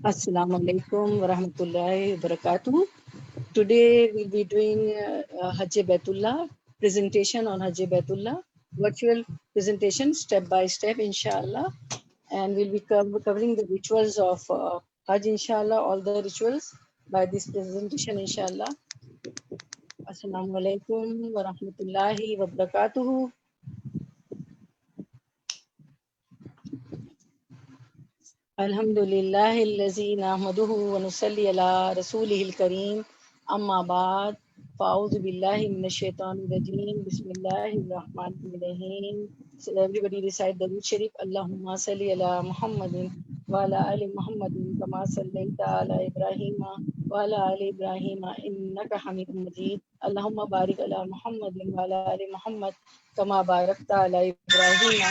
Assalamu alaikum wa rahmatullahi wa barakatuh. Today we'll be doing Hajj Baitullah, presentation on Hajj Baitullah, virtual presentation step by step, inshallah. And we'll be covering the rituals of Hajj, inshallah, all the rituals by this presentation, inshallah. Assalamu alaikum wa rahmatullahi wa barakatuh. Alhamdulillah allazi nahmaduhu wa nusalli ala rasulihil kareem. Amma ba'd. Fa'udhu billahi minash shaitanir rajeem. Bismillahir rahmanir rahim. So everybody recite the Durood Sharif. Allahumma salli ala Muhammadin wa ala ali Muhammadin kama sallaita ala Ibrahim wa ala ali Ibrahim innaka Hamidum Majid. Allahumma barik ala Muhammadin wa ala ali Muhammad kama barakta ala Ibrahim.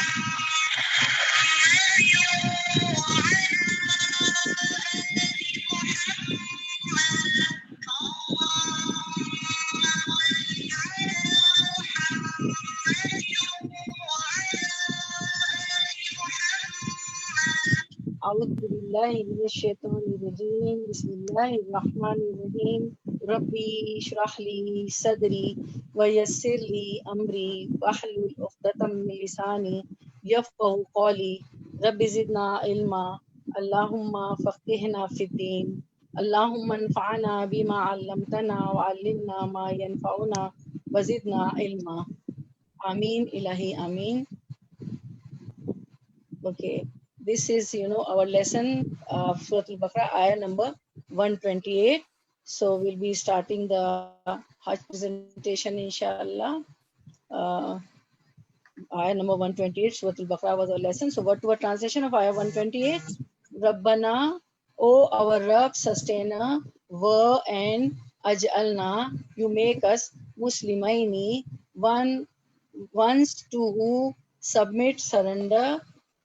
أعوذ بالله من الشيطان الرجيم بسم الله الرحمن الرحيم ربي اشرح لي صدري ويسر لي أمري واحلل عقدة من لساني يفقهوا قولي رب زدنا علما اللهم فقهنا في الدين اللهم انفعنا بما علمتنا وعلمنا ما ينفعنا وزدنا علما آمين إلهي آمين. Okay, this is our lesson of Surah Al-Baqarah, ayah number 128. So we'll be starting the Hajj presentation, inshallah. Ayah number 128, Surah Al-Baqarah was our lesson. So what was translation of ayah 128? Rabbana, O our Rabb, sustainer, wa and aj'alna, you make us Muslimaini, ones to who submit, surrender,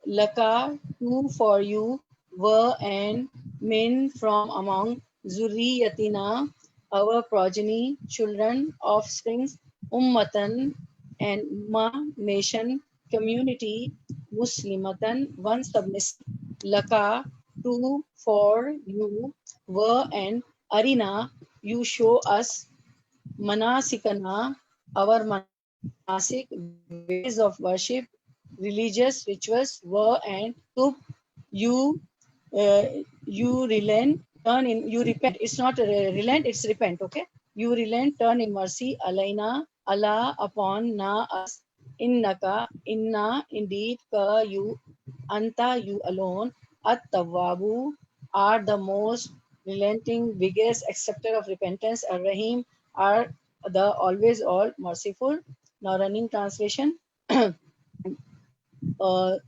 laka, two for you, were and min from among, zuriyatina, our progeny, children, offsprings, ummatan, and umma, nation, community, muslimatan, one submissive, laka, two for you, were and arina, you show us, manasikana, our manasik, ways of worship, religious rituals, were and tub, you relent, turn in, you repent. It's not relent, it's repent. Okay, you relent, turn in mercy, alaina, Allah upon, na us, innaka, inna indeed, ka you, anta you alone, at tawabu are the most relenting, biggest acceptor of repentance, ar-Rahim are the always all merciful. Now running translation. O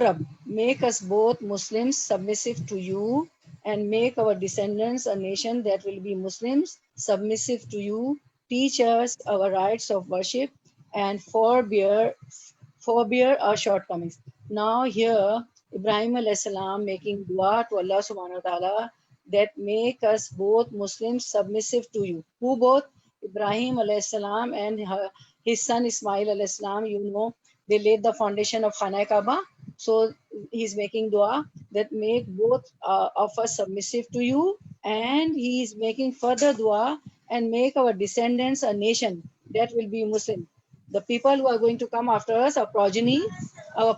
Rabb, make us both Muslims submissive to you and make our descendants a nation that will be Muslims submissive to you. Teach us our rights of worship and forbear our shortcomings. Now here Ibrahim alayhi salam making dua to Allah subhanahu wa ta'ala that make us both Muslims submissive to you. Who both? Ibrahim alayhi salam and his son Ismail alayhi salam, they laid the foundation of Khana Kaaba. So he's making dua that make both of us submissive to you, and he is making further dua and make our descendants a nation that will be Muslim. The people who are going to come after us, our progeny, our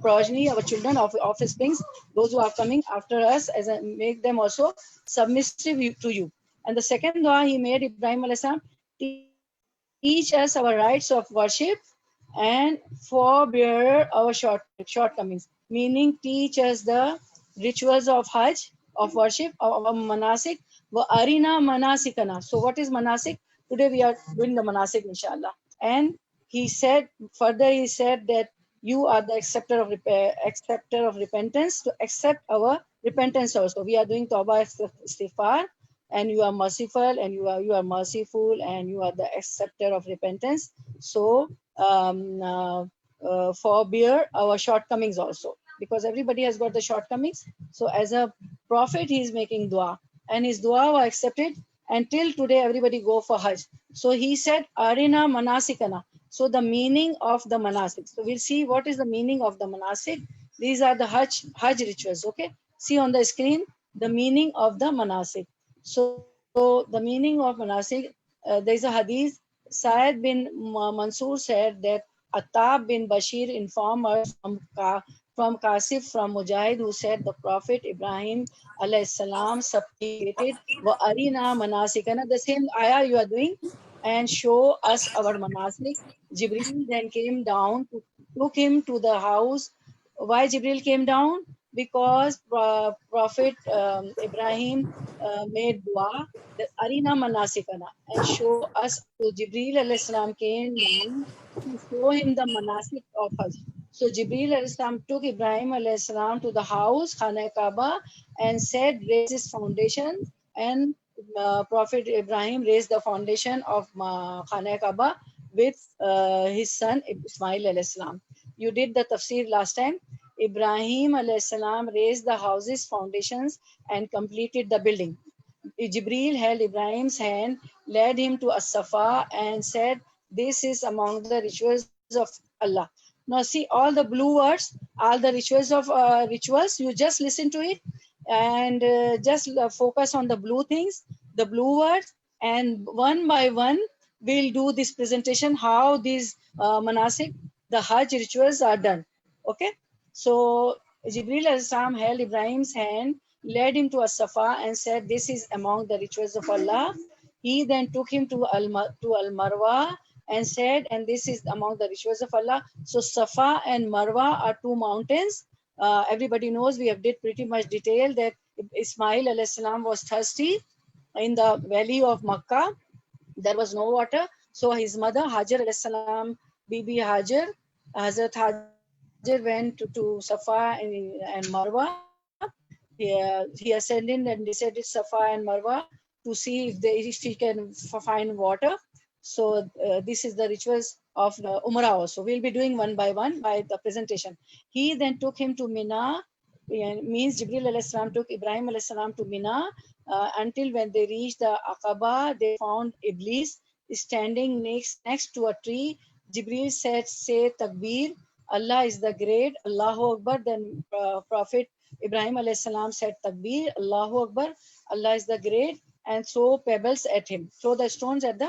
children, of offsprings, those who are coming after us, make them also submissive to you. And the second dua he made, Ibrahim alayhi salam, teach us our rights of worship and forbear our shortcomings, meaning teach us the rituals of Hajj, of worship, of manasik, wa arina manasikana. So what is manasik? Today we are doing the manasik, inshallah. And he said that you are the acceptor of repentance, to accept our repentance also. We are doing tawbah istighfar, and you are merciful, and you are merciful, and you are the acceptor of repentance. So forbear our shortcomings also, because everybody has got the shortcomings. So as a prophet, he is making dua, and his dua was accepted. Until today, everybody go for Hajj. So he said, Arina manasikana. So the meaning of the manasik. So we'll see what is the meaning of the manasik. These are the Hajj rituals. Okay. See on the screen the meaning of the manasik. So the meaning of manasik, there is a hadith. Sa'id bin Mansur said that Attab bin Bashir informed us from Kasif from Mujahid, who said the Prophet Ibrahim alayhi salam supplicated wa arina manasikana, the same ayah you are doing, and show us our manasik. Jibril then came down to took him to the house. Why Jibril came down? Because Prophet Ibrahim made dua, the arina manasikana, and show us. So Jibril alayhi salam came down to show him the manasik of Hajj. So Jibril alayhi salam took Ibrahim alayhi salam to the house, Khana Kaaba, and said, raise his foundation. And Prophet Ibrahim raised the foundation of Khana Kaaba with his son Ismail alayhi salam. You did the tafsir last time. Ibrahim alayhi salam raised the house's foundations and completed the building. Jibril held Ibrahim's hand, led him to As-Safa, and said, this is among the rituals of Allah. Now see all the blue words, all the rituals. You just listen to it and just focus on the blue things, the blue words, and one by one we'll do this presentation how these manasik, the Hajj rituals are done. Okay, so Jibril al-Sam held Ibrahim's hand, led him to As-Safa, and said, this is among the rituals of Allah. He then took him to Al-Marwa and said, and this is among the rituals of Allah. So Safa and Marwa are two mountains. Everybody knows we have did pretty much detail that Ismail alayhi salam was thirsty in the valley of Makkah. There was no water. So his mother Hajar alayhi salam, Bibi Hajar, Hazrat Hajar went to Safa and Marwa. He ascended and decided Safa and Marwa to see if he can find water. So this is the rituals of Umrah also. We'll be doing one by one by the presentation. He then took him to Mina, means Jibril alayhi salam took Ibrahim alayhi salam to Mina until when they reached the Aqaba, they found Iblis standing next to a tree. Jibril said, say Takbir, Allah is the great, Allahu Akbar. Then Prophet Ibrahim alayhi salam said Takbir, Allahu Akbar, Allah is the great, and throw pebbles at him, throw the stones at the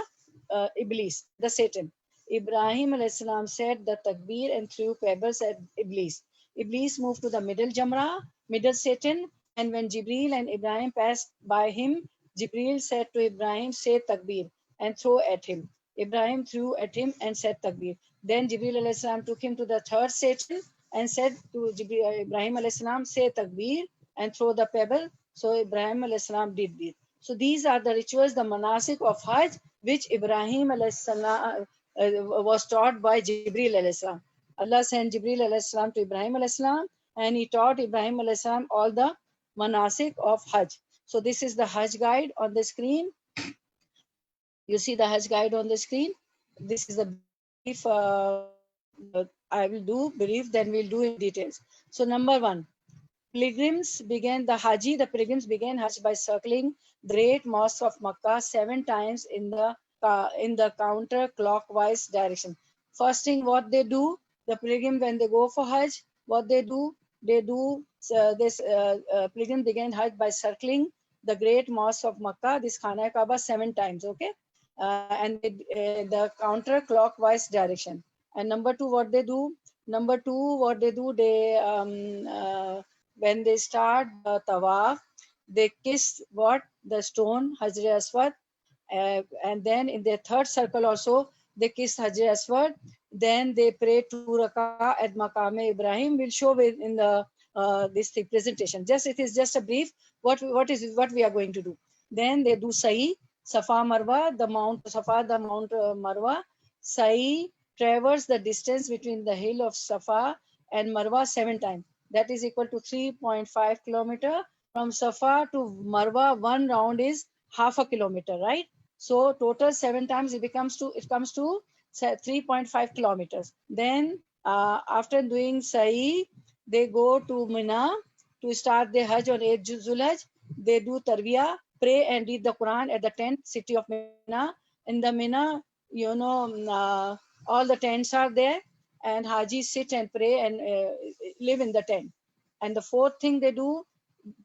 Iblis, the Satan. Ibrahim alayhi salam said the Takbir and threw pebbles at Iblis. Iblis moved to the middle Jamra, middle Satan, and when Jibril and Ibrahim passed by him, Jibril said to Ibrahim, say Takbir, and throw at him. Ibrahim threw at him and said Takbir. Then Jibril alayhi salam took him to the third Satan and said to Ibrahim alayhi salam, say Takbir and throw the pebble. So Ibrahim alayhi salam did this. So these are the rituals, the manasik of Hajj, which Ibrahim alayhi salam was taught by Jibril alayhi salam. Allah sent Jibril alayhi salam to Ibrahim alayhi salam, and he taught Ibrahim alayhi salam all the manasik of Hajj. So this is the Hajj guide on the screen. You see the Hajj guide on the screen. This is the brief. I will do brief, then we'll do in details. So number one, pilgrims began the pilgrims began Hajj by circling the great mosque of Makkah 7 times in the counter-clockwise direction. First thing, what they do, the pilgrim when they go for Hajj, what they do this pilgrim began Hajj by circling the great mosque of Makkah, this Khana Kaaba 7 times. Okay, and the counter-clockwise direction. And number two, what they do? They when they start the tawaf, they kiss what? The stone, Hajar Aswad. And then in their third circle also, they kiss Hajar Aswad. Then they pray 2 rakah at Maqam Ibrahim. We'll show it in the this thing presentation. It is just a brief. What we are going to do. Then they do Sa'i, Safa Marwa, the Mount Safa, the Mount Marwa. Sa'i traverse the distance between the hill of Safa and Marwa 7 times. That is equal to 3.5 kilometer. From Safa to Marwa, one round is half a kilometer, right? So total 7 times it comes to 3.5 kilometers. Then after doing Sa'i, they go to Mina to start their Hajj on 8 Zulhajj. They do Tarwiyah, pray and read the Quran at the tent city of Mina. In the Mina, all the tents are there, and Hajis sit and pray and live in the tent. And the fourth thing they do,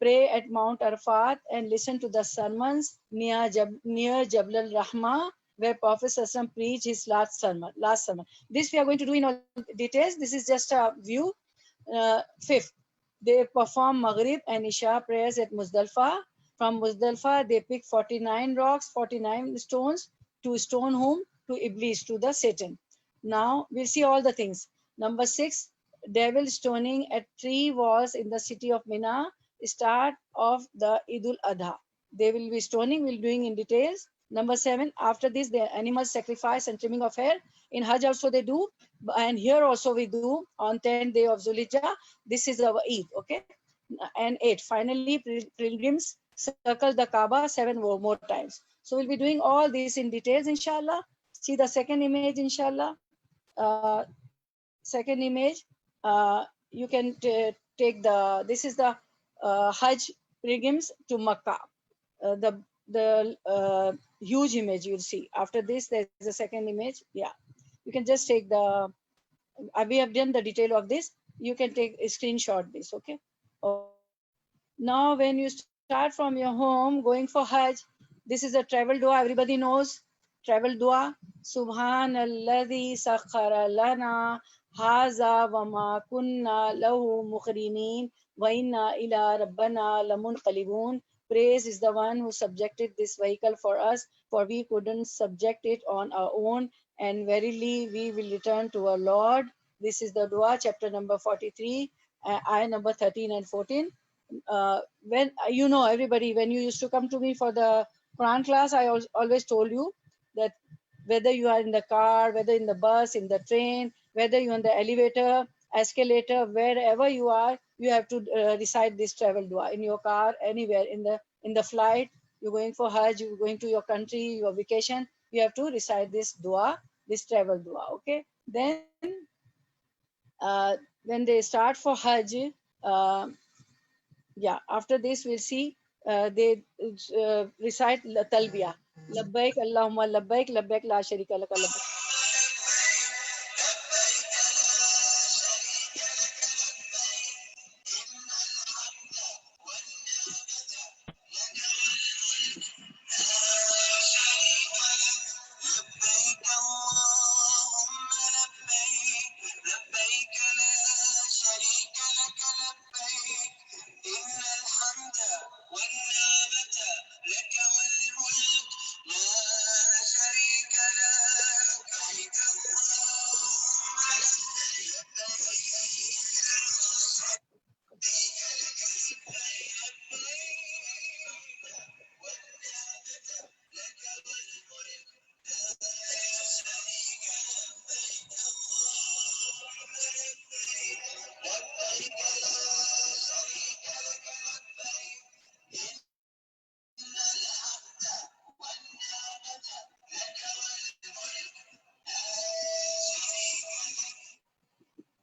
pray at Mount Arafat, and listen to the sermons near Jabal al-Rahma, where Prophet Sallallahu preached his last sermon. This we are going to do in all details. This is just a view. Fifth, they perform Maghrib and Isha prayers at Muzdalfa. From Muzdalfa, they pick 49 rocks, 49 stones to stone whom? To Iblis, to the Satan. Now we'll see all the things. Number 6, devil stoning at 3 walls in the city of Mina, start of the Idul Adha. They will be stoning, we'll doing in details. Number 7, after this, the animal sacrifice and trimming of hair. In Hajj also they do, and here also we do on 10th day of Zulhijjah. This is our Eid, okay? And 8, finally, pilgrims circle the Kaaba 7 more times. So we'll be doing all this in details, inshallah. See the second image, inshallah. Second image, you can take the, this is the Hajj pilgrims to Makkah. The huge image you'll see. After this, there's a second image. Yeah, you can just take the, we have done the detail of this. You can take a screenshot this, okay? Now, when you start from your home going for Hajj, this is a travel dua. Everybody knows travel dua. Subhanalladhi sakhara lana haza wa ma kunna lahu muqrinin wa inna ila rabbana lamunqalibun. Praise is the one who subjected this vehicle for us, for we couldn't subject it on our own, and verily we will return to our Lord. This is the dua, chapter number 43, ayah number 13 and 14. When you know, everybody, when you used to come to me for the Quran class, I always told you that whether you are in the car, whether in the bus, in the train, whether you're in the elevator, escalator, wherever you are, you have to recite this travel dua. In your car, anywhere, in the flight, you're going for Hajj, you're going to your country, your vacation, you have to recite this dua, this travel dua, okay? Then when they start for Hajj, uh, yeah, after this we'll see they recite talbiya. Labbaik Allahumma labbaik, labbaik la sharika laka labbaik.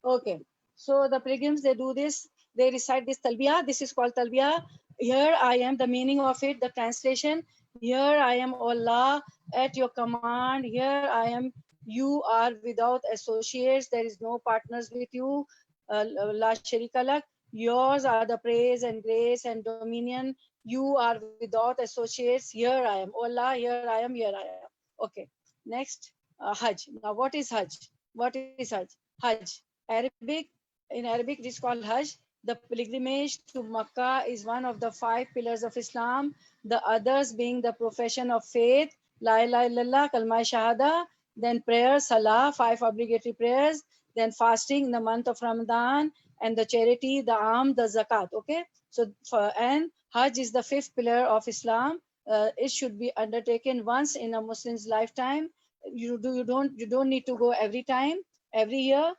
Okay, so the pilgrims, they do this, they recite this talbiya. This is called talbiya. Here I am, the meaning of it, the translation. Here I am, Allah, at your command. Here I am, you are without associates. There is no partners with you. La sharika lak. Yours are the praise and grace and dominion. You are without associates. Here I am, Allah, here I am, here I am. Okay, next, Hajj. Now, what is Hajj? What is Hajj? Hajj. Arabic, in Arabic, it is called Hajj. The pilgrimage to Makkah is one of the 5 pillars of Islam. The others being the profession of faith, La ilaha illallah, Kalma Shahada, then prayer, Salah, 5 obligatory prayers, then fasting in the month of Ramadan, and the charity, the the zakat. Okay, so and Hajj is the 5th pillar of Islam. It should be undertaken once in a Muslim's lifetime. You don't need to go every time, every year.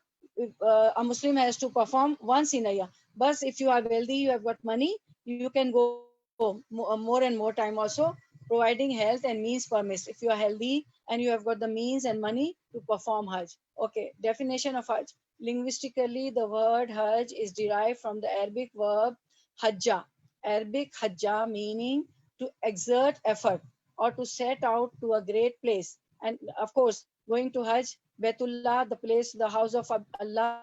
A Muslim has to perform once in a year. But if you are wealthy, you have got money, you can go more and more time also, providing health and means permits. If you are healthy and you have got the means and money to perform Hajj. Okay, definition of Hajj. Linguistically, the word Hajj is derived from the Arabic verb hajja. Arabic hajja meaning to exert effort or to set out to a great place. And of course, going to Hajj, Baitullah, the place, the house of Allah,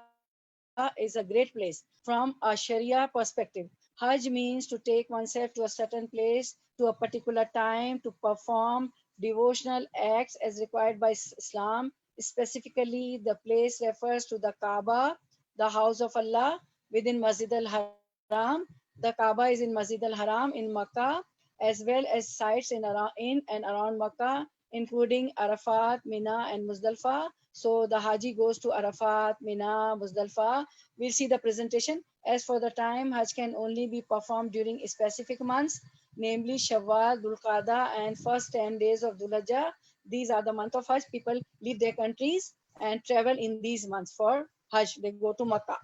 is a great place from a Sharia perspective. Hajj means to take oneself to a certain place to a particular time to perform devotional acts as required by Islam. Specifically, the place refers to the Kaaba, the house of Allah within Masjid al-Haram. The Kaaba is in Masjid al-Haram in Makkah, as well as sites in and around Makkah, including Arafat, Mina, and Muzdalfa. So the Haji goes to Arafat, Mina, Muzdalfa. We'll see the presentation. As for the time, Hajj can only be performed during specific months, namely Shawwal, Dhul Qada, and first 10 days of Dhul Hijjah. These are the month of Hajj. People leave their countries and travel in these months for Hajj. They go to Makkah.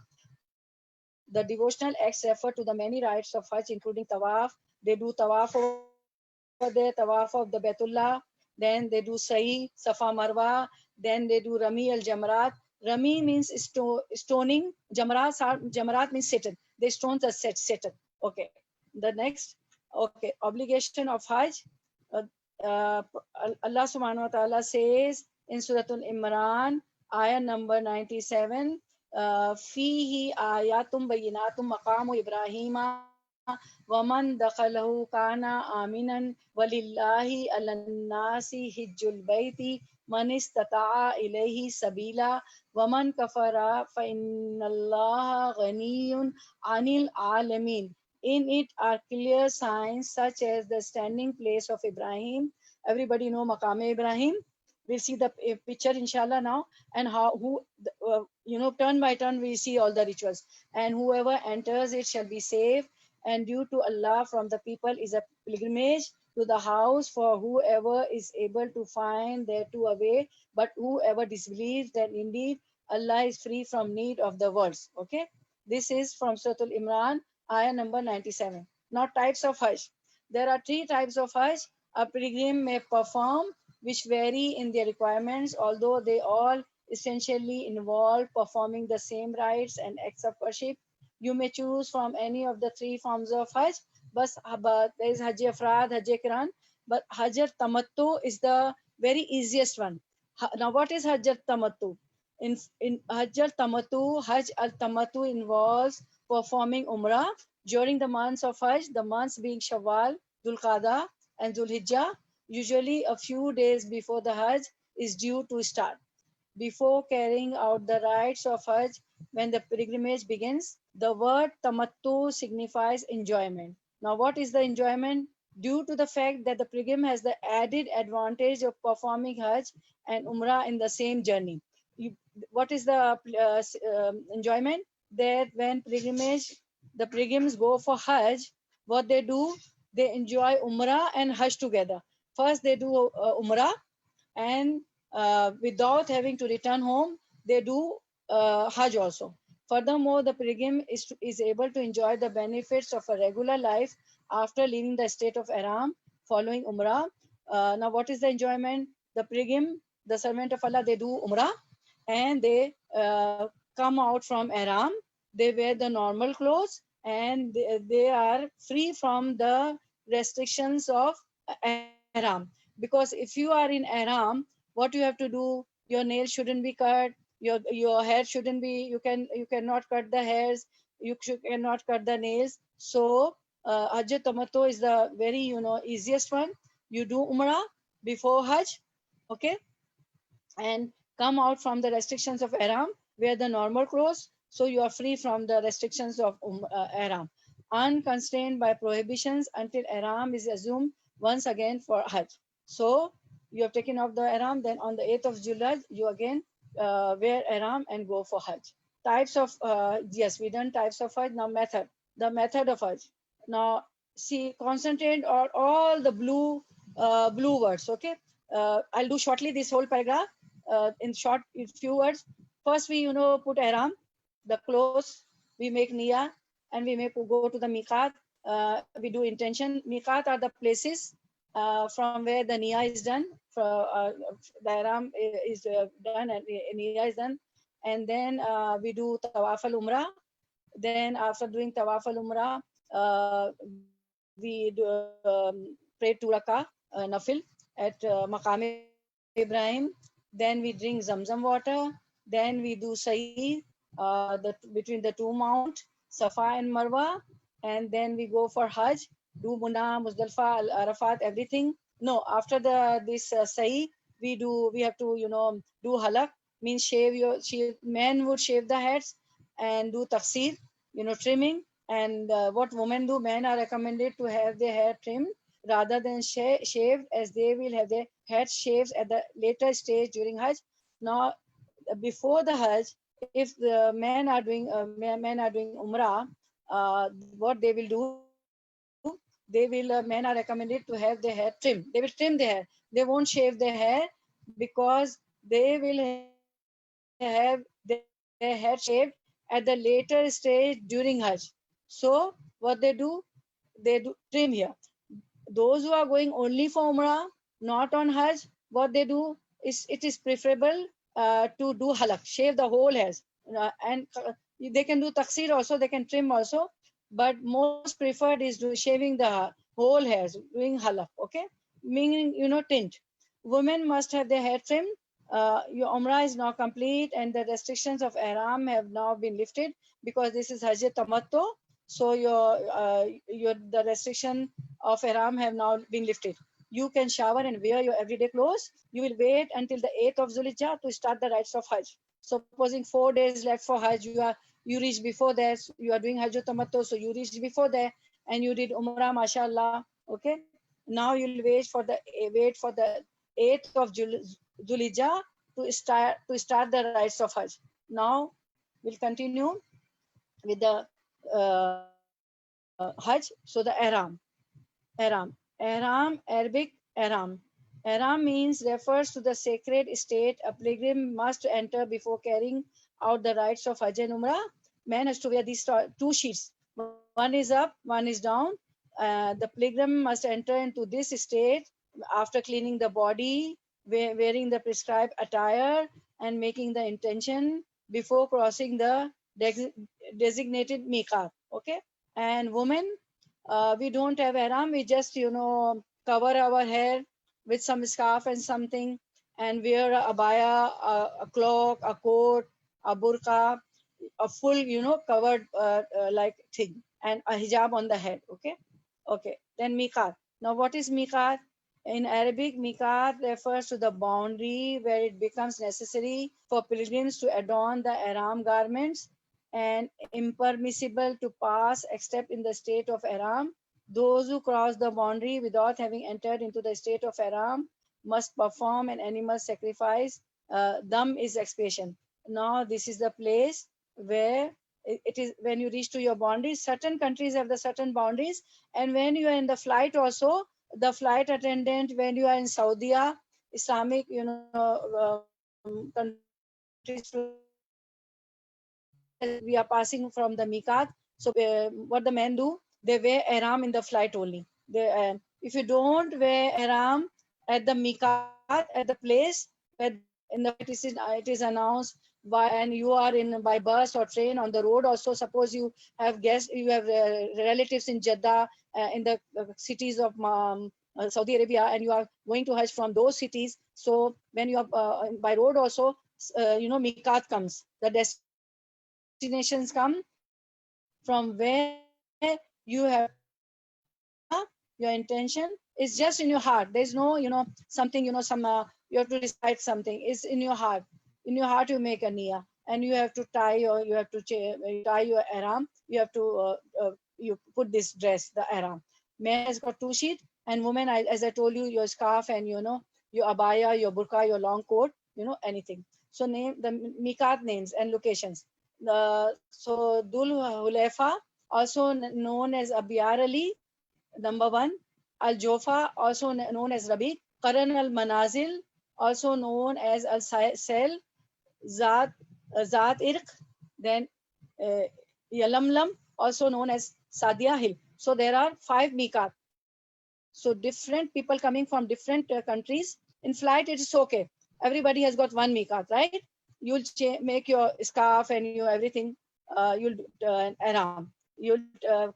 The devotional acts refer to the many rites of Hajj, including Tawaf. They do Tawaf over there, Tawaf of the Baitullah. Then they do Sa'i, Safa Marwa. Then they do Rami al Jamrat. Rami means stoning. Jamrat means Satan. They stone the Satan. Okay. The next, okay, obligation of Hajj. Uh, Allah subhanahu wa ta'ala says in Surah Al-Imran, ayah number 97, fihi ayatum bayinatum maqamu Ibrahima waman dakhalahu kana aminan walillahi alannasi hijjul baiti man istata'a ilayhi sabila waman kafara fa innallaha ghaniyun anil alamin. In it are clear signs such as the standing place of Ibrahim. Everybody know Maqam Ibrahim. We'll see the picture inshallah now, and how turn by turn we see all the rituals. And whoever enters it shall be saved. And due to Allah from the people is a pilgrimage to the house for whoever is able to find thereto a way. But whoever disbelieves, then indeed Allah is free from need of the words. Okay, this is from Surah Al-Imran, ayah number 97. Now, types of Hajj. There are three types of Hajj a pilgrim may perform, which vary in their requirements, although they all essentially involve performing the same rites and acts of worship. You may choose from any of the three forms of Hajj, but there is Hajj Afrad, Hajj Kiran, but Hajj Tamattu is the very easiest one. Now, what is Hajj Tamattu? In Hajj al-Tamattu, Hajj al-Tamattu involves performing Umrah during the months of Hajj, the months being Shawwal, Dhul Qada, and Dhul Hijjah. Usually, a few days before the Hajj is due to start. Before carrying out the rites of Hajj, when the pilgrimage begins, the word Tamattu signifies enjoyment. Now, what is the enjoyment? Due to the fact that the pilgrim has the added advantage of performing Hajj and Umrah in the same journey. What is the enjoyment? That when the pilgrims go for Hajj, what they do, they enjoy Umrah and Hajj together. First, they do Umrah, and without having to return home, they do Hajj also. Furthermore, the pilgrim is able to enjoy the benefits of a regular life after leaving the state of Ihram following Umrah. Now, what is the enjoyment? The pilgrim, the servant of Allah, they do Umrah and they come out from Ihram. They wear the normal clothes and they are free from the restrictions of Ihram. Because if you are in Ihram, what you have to do, your nails shouldn't be cut, your hair shouldn't be, you cannot cut the hairs, cannot cut the nails. So Hajj Tamattu is the very easiest one. You do Umrah before Hajj, okay, and come out from the restrictions of Ihram, wear the normal clothes, so you are free from the restrictions of Ihram, unconstrained by prohibitions until Ihram is assumed once again for Hajj. So you have taken off the Ihram, then on the 8th of July, you again wear Ihram and go for Hajj. Types of, yes, we done types of Hajj. Now method, the method of Hajj. Now see, concentrate on all the blue words, okay? I'll do shortly this whole paragraph in few words. First, we put Ihram, the clothes, we make Niyah, and we may go to the Miqat. We do intention. Miqat are the places from where the Niyah is done. The Ihram is done and Niyah is done. And then we do Tawaf al-Umrah. Then after doing Tawaf al-Umrah, we pray 2 rakah nafil at Maqam Ibrahim. Then we drink Zamzam water. Then we do Sa'i between the two mount, Safa and Marwa. and then we go for Hajj, do Muna, Muzdalfa, Arafat, everything. No, after the this Sa'i, we have to do halak, means men would shave the heads and do taqsir, trimming. And what women do, men are recommended to have their hair trimmed rather than shaved, as they will have their heads shaved at the later stage during Hajj. Now, before the Hajj, if the men are doing Umrah, what they will do, men are recommended to have their hair trimmed. They will trim their hair. They won't shave their hair because they will have their head shaved at the later stage during Hajj. So what they do trim here. Those who are going only for Umrah, not on Hajj, what they do is, it is preferable to do halak, shave the whole hairs. And they can do taksir also, they can trim also, but most preferred is shaving the whole hairs, doing halak, okay? Meaning, tint. Women must have their hair trimmed. Your Umrah is now complete, and the restrictions of Ihram have now been lifted because this is Hajj Tamattu. So your the restriction of Ihram have now been lifted. You can shower and wear your everyday clothes. You will wait until the 8th of Zulhijjah to start the rites of Hajj. Supposing 4 days left for Hajj, you reach before that. You are doing Hajj Tamattu, so you reached before that, and you did Umrah, mashallah. Okay. Now you'll wait for the 8th of Zulhijjah to start the rites of Hajj. Now we'll continue with the Hajj. So the Arabic Ihram. Ihram means refers to the sacred state a pilgrim must enter before carrying out the rites of Hajj and Umrah. Man has to wear these two sheets. One is up, one is down. The pilgrim must enter into this state after cleaning the body, wearing the prescribed attire, and making the intention before crossing the designated miqat. Okay, and women, we don't have ihram. We just cover our hair with some scarf and something, and wear a abaya, a cloak, a coat, a burqa, a full covered like thing, and a hijab on the head. Okay, then miqat. Now what is miqat? In Arabic, miqat refers to the boundary where it becomes necessary for pilgrims to adorn the ihram garments and impermissible to pass except in the state of ihram. Those who cross the boundary without having entered into the state of ihram must perform an animal sacrifice. Dam is expiation. Now this is the place where it is when you reach to your boundaries. Certain countries have the certain boundaries, and when you are in the flight also, the flight attendant, when you are in Saudi, Islamic, countries, as we are passing from the miqat. So what the men do, they wear ihram in the flight only. If you don't wear ihram at the miqat, at the place where in the flight it is announced by, and you are in by bus or train on the road also. Suppose you have guests, you have relatives in Jeddah, in the cities of Saudi Arabia, and you are going to Hajj from those cities. So when you are by road also, miqat comes, the destinations come from where you have to your intention is just in your heart. There's no something you have to recite something. It's in your heart. In your heart you make a niyyah, and you have to tie, or you tie your ihram. You have to you put this dress, the ihram. Man has got two sheet, and woman, as I told you, your scarf and your abaya, your burqa, your long coat, anything. So name the miqat names and locations. So Dul Hulefa, also known as Abiyar Ali, number one. Al Jofa, also known as Rabi. Qaran al Manazil, also known as Al Sel. Zat, Zat Irq, then uh, Yalamlam, also known as Sadia Hill. So there are 5 miqat. So different people coming from different countries. In flight, it is okay. Everybody has got one miqat, right? You'll make your scarf and your everything. You'll ihram. You'll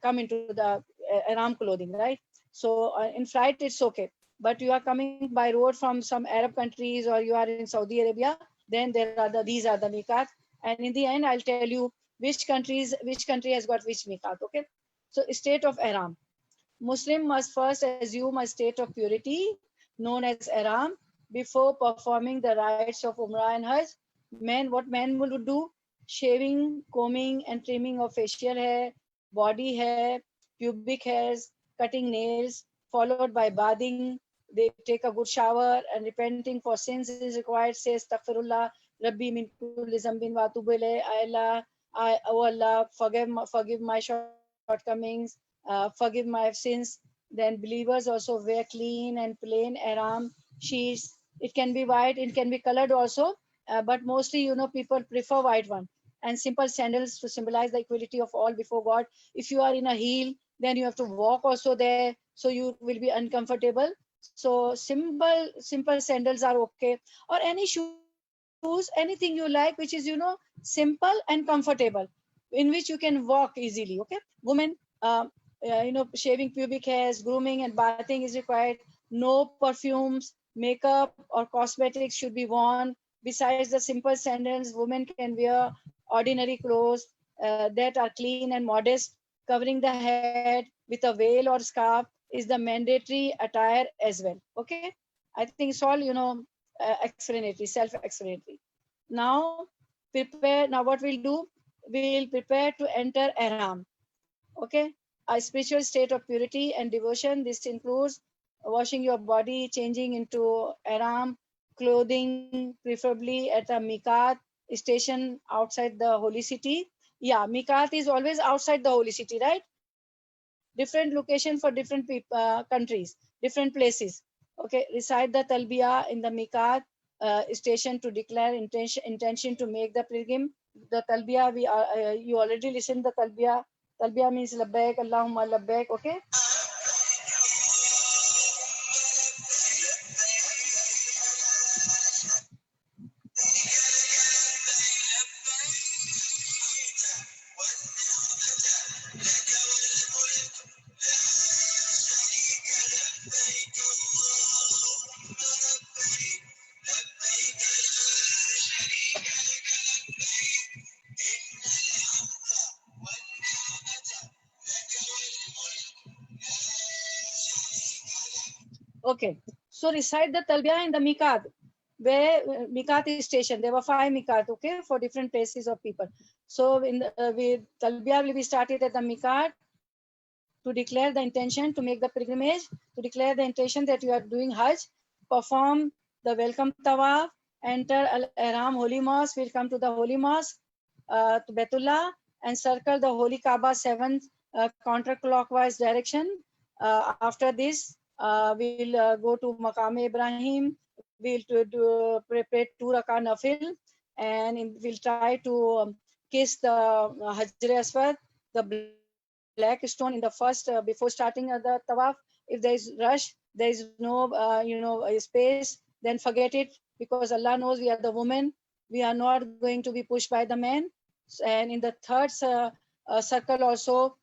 come into the ihram clothing, right? So in flight, it's okay. But you are coming by road from some Arab countries, or you are in Saudi Arabia, then these are the miqat. And in the end, I'll tell you which country has got which miqat. Okay. So state of ihram. Muslim must first assume a state of purity known as ihram before performing the rites of Umrah and Hajj. What men will do? Shaving, combing, and trimming of facial hair, body hair, pubic hairs, cutting nails, followed by bathing. They take a good shower and repenting for sins is required. Says Astaghfirullah, Rabbi min kulli zambin wa atubu ilayh. Oh Allah, forgive my shortcomings, forgive my sins. Then believers also wear clean and plain ihram sheets. It can be white, it can be colored also, but mostly, people prefer white one. And simple sandals to symbolize the equality of all before God. If you are in a heel, then you have to walk also there, so you will be uncomfortable. So simple sandals are okay, or any shoes, anything you like, which is simple and comfortable, in which you can walk easily. Okay, women, shaving pubic hairs, grooming, and bathing is required. No perfumes, makeup, or cosmetics should be worn. Besides the simple sandals, women can wear ordinary clothes that are clean and modest. Covering the head with a veil or scarf is the mandatory attire as well. Okay, I think it's all explanatory, self-explanatory. Now prepare. Now what we'll do? We'll prepare to enter ihram. Okay, a spiritual state of purity and devotion. This includes washing your body, changing into ihram clothing, preferably at a miqat station outside the holy city. Yeah, miqat is always outside the holy city, right? Different location for different countries, different places. Okay, recite the talbiyah in the miqat station to declare intention to make the pilgrim. The talbiyah, you already listened the talbiyah. Talbiyah means labbaik Allahumma labbaik. Okay. Okay, so recite the talbiyah in the miqat, where miqat station. There were 5 miqat, okay, for different places of people. So talbiyah will be started at the miqat to declare the intention to make the pilgrimage, to declare the intention that you are doing Hajj, perform the welcome tawaf, enter Al Ihram Holy Mosque. We'll come to the Holy Mosque, to Betullah, and circle the Holy Kaaba 7 counterclockwise direction. After this, we'll go to Maqam Ibrahim. We'll prepare 2 rakah nafil, and we'll try to kiss the Hajr Aswad, the black stone in the first before starting the tawaf. If there is rush, there is no space, then forget it, because Allah knows we are the women. We are not going to be pushed by the men. And in the third circle also,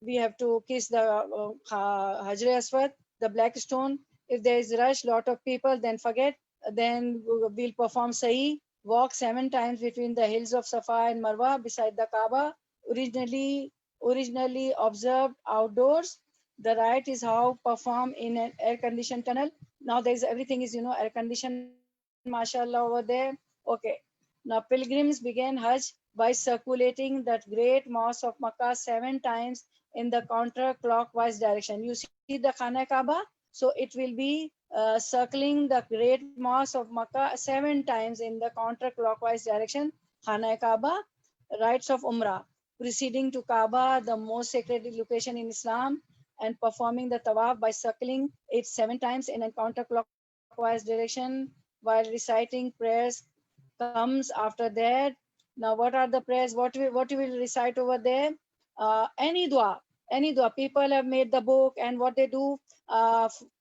we have to kiss the Hajr Aswad, the black stone. If there is rush, lot of people, then forget. Then we'll perform Sa'i, walk 7 times between the hills of Safa and Marwa beside the Kaaba. Originally observed outdoors. The rite is how performed in an air-conditioned tunnel. Now there is everything is air conditioned, mashallah, over there. Okay. Now pilgrims began Hajj by circulating that great mosque of Makkah 7 times in the counterclockwise direction. You see the Khana Kaaba, so it will be circling the great mosque of Makkah 7 times in the counterclockwise direction. Khana Kaaba, rites of Umrah, proceeding to Kaaba, the most sacred location in Islam, and performing the tawaf by circling it 7 times in a counterclockwise direction while reciting prayers comes after that. Now, what are the prayers? What you will recite over there? Any dua, any dua. People have made the book, and what they do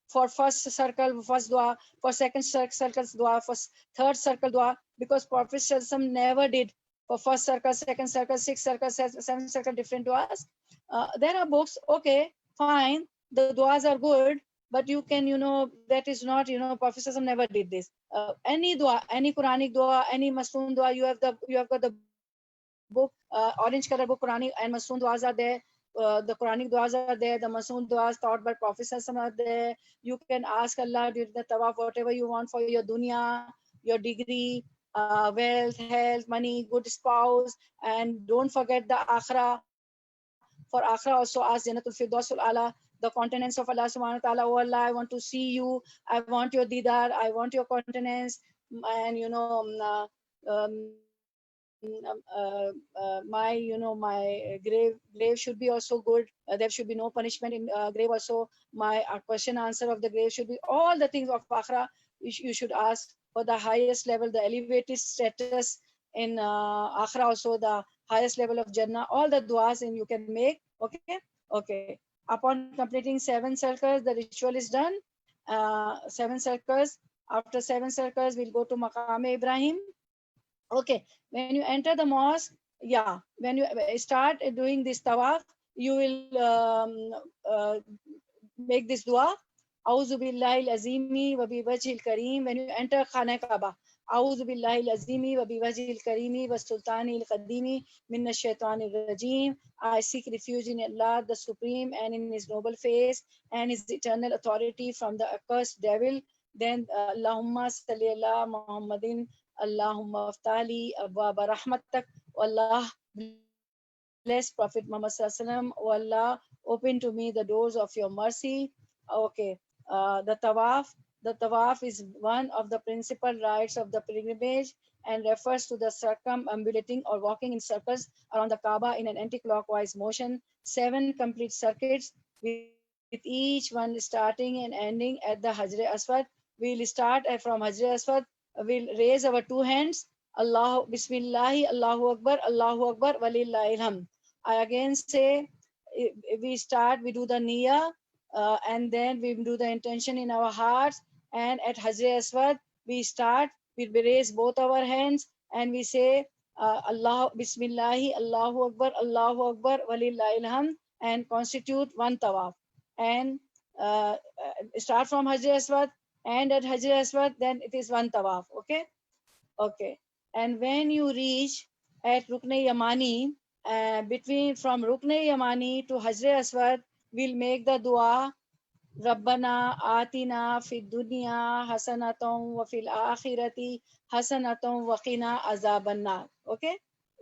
for first circle, first dua, for second circle dua, for third circle dua, because Prophet Sallallahu never did for first circle, second circle, sixth circle, seventh circle, different duas. There are books, okay, fine. The duas are good, but you can, that is not, Prophet Sallallahu never did this. Any dua, any Quranic dua, any Masoon dua, you have got the book. book, orange color book, Quranic and Masoon duas are there. The Quranic duas are there. The Masoon duas taught by Prophet Sallallahu are there. You can ask Allah during the tawaf whatever you want for your dunya, your degree, wealth, health, money, good spouse, and don't forget the akhirah. For akhirah also ask Jannatul Firdausul Ala, the countenance of Allah Subhanahu wa Taala. Oh Allah, I want to see you. I want your didar. I want your countenance, and my grave should be also good. There should be no punishment in grave also. My question answer of the grave should be all the things of akhirah. You should ask for the highest level, the elevated status in akhirah also, the highest level of jannah. All the duas and you can make. Okay, okay. Upon completing 7 circles, the ritual is done. 7 circles. After 7 circles, we'll go to Maqam Ibrahim. Okay, when you enter the mosque, yeah, when you start doing this tawaf, you will make this dua. Auzu billahi al-azimi wa bi wajhil kareem. When you enter Khana Kaaba, Auzu billahi al-azimi wa bi wajhil kareemi wa sultani al-qadimi minna shaitanir rajim. I seek refuge in Allah, the Supreme, and in His noble face and His eternal authority from the accursed devil. Then Allahumma salli ala Muhammadin. Allahumma aftali abwaba rahmatak. Allah bless Prophet Muhammad Sallallahu Alaihi Wasallam. O Allah, open to me the doors of your mercy. Okay, the tawaf is one of the principal rites of the pilgrimage and refers to the circumambulating or walking in circles around the Kaaba in an anti-clockwise motion. 7 complete circuits with each one starting and ending at the Hajr Aswad. We'll start from Hajr Aswad. We'll raise our 2 hands. Allah, Bismillahi, Allahu Akbar, Walillahil Hamd. I again say, we start, we do the niyyah, and then we do the intention in our hearts. And at Hajr Aswad, we start, we raise both our hands and we say, Allah, Bismillahi, Allahu Akbar, Walillahil Hamd, and constitute 1 tawaf. And start from Hajr Aswad, and at Hajr Aswad, then it is 1 tawaf. Okay, okay. And when you reach at Rukn Yamani, from Rukn Yamani to Hajr Aswad, we'll make the dua. Rabbana atina fid dunya hasanatum wa fil akhirati hasanatum wa qina azaban nar. Okay,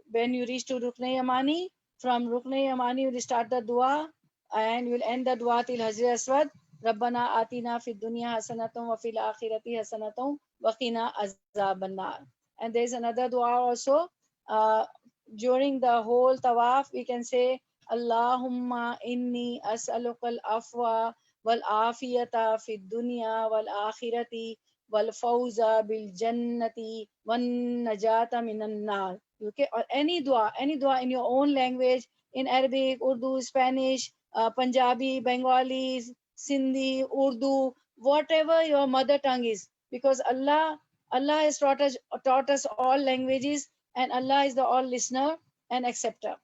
when you reach to Rukn Yamani, from Rukn Yamani you will start the dua and you will end the dua till Hajr Aswad. Rabbana atina fid dunya hasanatum wa fil akhirati hasanatum wa qina azaban nar. And there is another dua also. During the whole tawaf, we can say, Allahumma inni as'alukal afwa wal afiyata fid dunya wal akhirati wal fawza bil jannati wan najata minan nar. Okay, or any dua in your own language, in Arabic, Urdu, Spanish, Punjabi, Bengali, Sindhi, Urdu, whatever your mother tongue is, because Allah has taught us all languages, and Allah is the all listener and acceptor.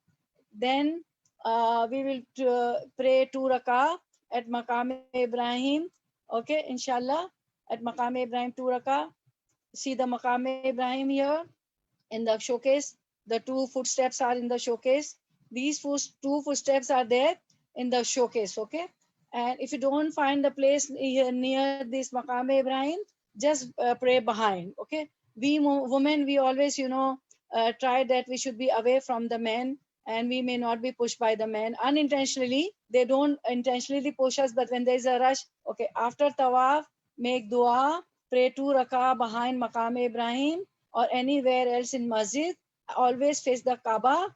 Then we will pray 2 rakah at Maqam Ibrahim. Okay, inshallah, at Maqam Ibrahim 2 rakah. See the Maqam Ibrahim here in the showcase. The 2 footsteps are in the showcase. These 2 footsteps are there in the showcase. Okay, and if you don't find the place near this Maqam Ibrahim, just pray behind. Okay, we women, we always try that we should be away from the men, and we may not be pushed by the men unintentionally. They don't intentionally push us, but when there is a rush, okay, after tawaf, make dua, pray 2 rakah behind Maqam Ibrahim or anywhere else in masjid. Always face the Kaaba.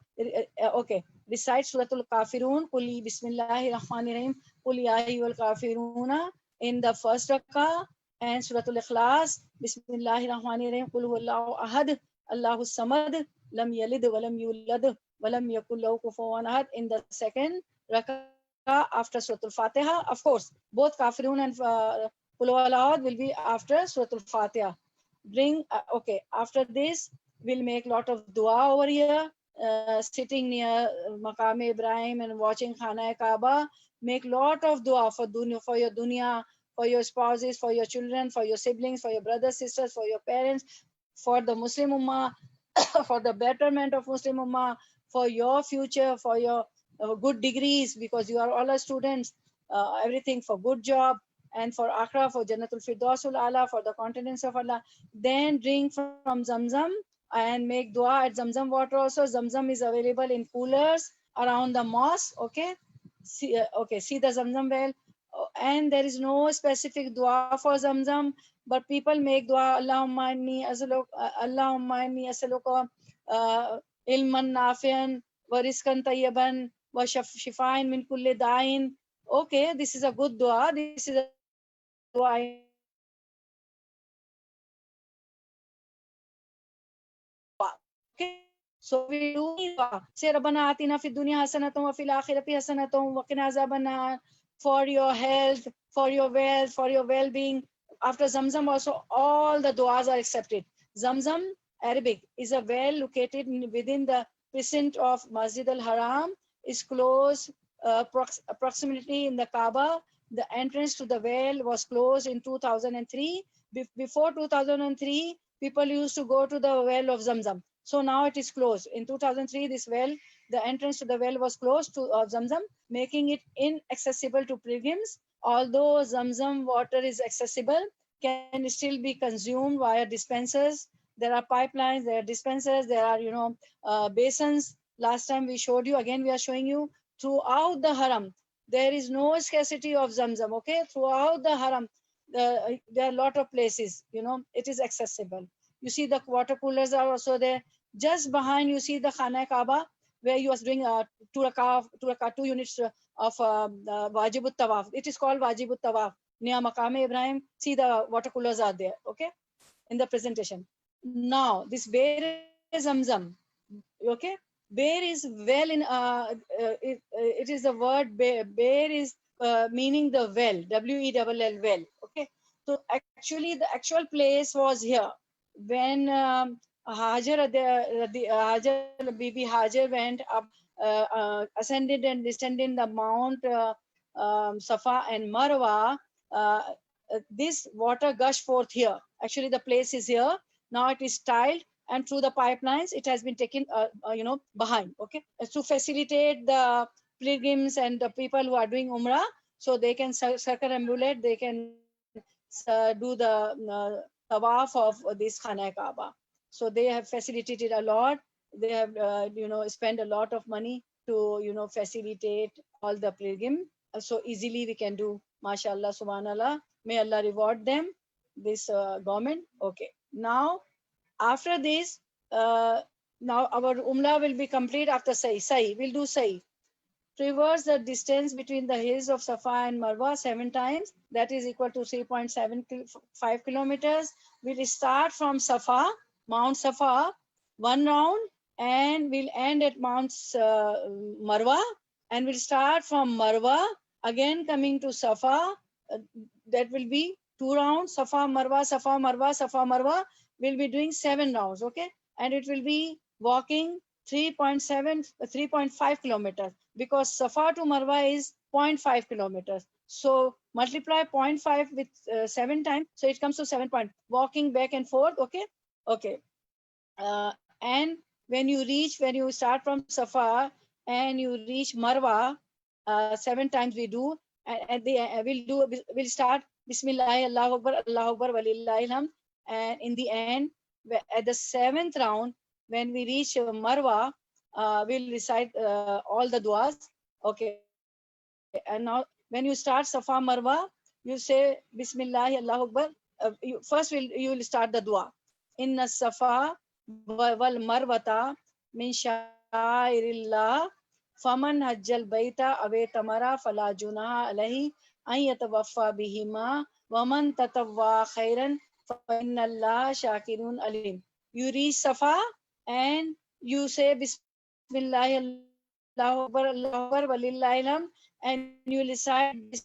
Okay, recite Suratul Kafirun, Qul Bismillahir Rahmanir Rahim, Qul Ya Ayyuhal Kafiruna in the first rakah, and Suratul Ikhlas, Bismillahir Rahmanir Rahim, Qul Huwallahu Ahad, Allahus Samad, Lam Yalid wa Lam Yulad wa Lam Yakul Lahu Kufuwan Ahad in the second rakah after Suratul Fatiha. Of course, both Kafirun and Qul Huwallahu Ahad will be after Suratul Fatiha. Okay, after this, we'll make lot of dua over here, sitting near Maqam Ibrahim and watching Khana Kaaba. Make lot of dua for your dunya, for your spouses, for your children, for your siblings, for your brothers, sisters, for your parents, for the Muslim Ummah, for the betterment of Muslim Ummah, for your future, for your good degrees, because you are all our students, everything for good job, and for akhira, for Jannatul Firdausul Ala, for the continence of Allah. Then drink from Zamzam and make dua at Zamzam water also. Zamzam is available in coolers around the mosque. Okay, see the Zamzam well. And there is no specific dua for Zamzam, but people make dua. Allahumma inni as'aluka ilman nafian wa rizqan tayyiban wa shifaan min kulli da'in. Okay, this is a good dua. This is a dua I know. Okay, so we do say Rabbana atina fid dunya hasanatan wa fil akhirati hasanatan wa qina azaban for your health, for your wealth, for your well-being. After Zamzam also all the du'as are accepted. Zamzam, Arabic, is a well located within the precinct of Masjid al-Haram, is close approximately in the Kaaba. The entrance to the well was closed in 2003. Before 2003, people used to go to the well of Zamzam. So now it is closed. In 2003, this well, the entrance to the well was closed to Zamzam, making it inaccessible to pilgrims. Although Zamzam water is accessible, can still be consumed via dispensers. There are pipelines, there are dispensers, there are, basins. Last time we showed you, again we are showing you, throughout the haram, there is no scarcity of Zamzam, okay? Throughout the haram, there are a lot of places, it is accessible. You see the water coolers are also there. Just behind you see the Khana Kaaba, where you are doing two units of Wajibut Tawaf. It is called Wajibut Tawaf. Near Maqam Ibrahim, see the water coolers are there, okay, in the presentation. Now, this Bear Zamzam, okay, Bear is well in, it is the word Bear is meaning the well, W-E-L-L, well, okay. So actually, the actual place was here. When Hajar, Bibi Hajar went up, ascended and descended the Mount Safa and Marwa, this water gushed forth here. Actually, the place is here. Now it is tiled, and through the pipelines, it has been taken, behind. Okay, to facilitate the pilgrims and the people who are doing Umrah, so they can circumambulate, they can do the tawaf of this Khana Kaaba. So they have facilitated a lot. They have, spent a lot of money to, facilitate all the pilgrim. So easily we can do, mashallah, subhanallah. May Allah reward them, this government. Okay. Now, after this, now our Umrah will be complete after Sa'i. We'll do Sa'i. Traverse the distance between the hills of Safa and Marwa 7 times. That is equal to 3.75 kilometers. We'll start from Safa, Mount Safa, 1 round, and we'll end at Mount Marwa. And we'll start from Marwa, again coming to Safa. That will be 2 rounds, Safa, Marwa, Safa, Marwa, Safa, Marwa. We'll be doing 7 rounds, okay? And it will be walking 3.5 kilometers, because Safa to Marwa is 0.5 kilometers. So multiply 0.5 with 7 times, so it comes to 7 point. Walking back and forth, okay? Okay. And when you start from Safa and you reach Marwa, 7 times we do, and we'll start Bismillah, Allahu Akbar, Walillahi alhamd. And in the end, at the 7th round, when we reach Marwa, we'll recite all the duas. Okay. And now, when you start Safa Marwa, you say Bismillah, Allahu Akbar. You will start the dua. Inna Safa wal Marwata min sha'irillah. Faman hajjal baita awe tamara fala junaha alayhi an yatawaffa bihima waman tatawwa khairan fa inna Allah shakirun alim. You reach Safa and you say Bismillah, Allahu Akbar, Walillahi alhamd, and you recite this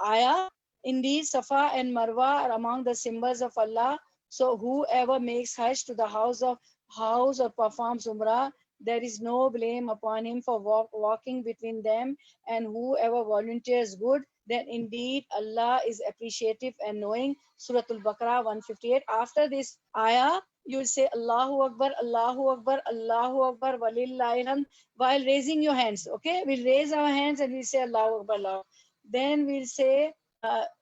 ayah. Indeed, Safa and Marwa are among the symbols of Allah. So whoever makes Hajj to the house or performs Umrah, there is no blame upon him for walking between them. And whoever volunteers good, then indeed Allah is appreciative and knowing. Surah Al-Baqarah 158. After this ayah, you will say Allahu Akbar, Allahu Akbar, Allahu Akbar, Walillahil hamd, while raising your hands. Okay, we'll raise our hands and we'll say Allahu Akbar, Allahu. Then we'll say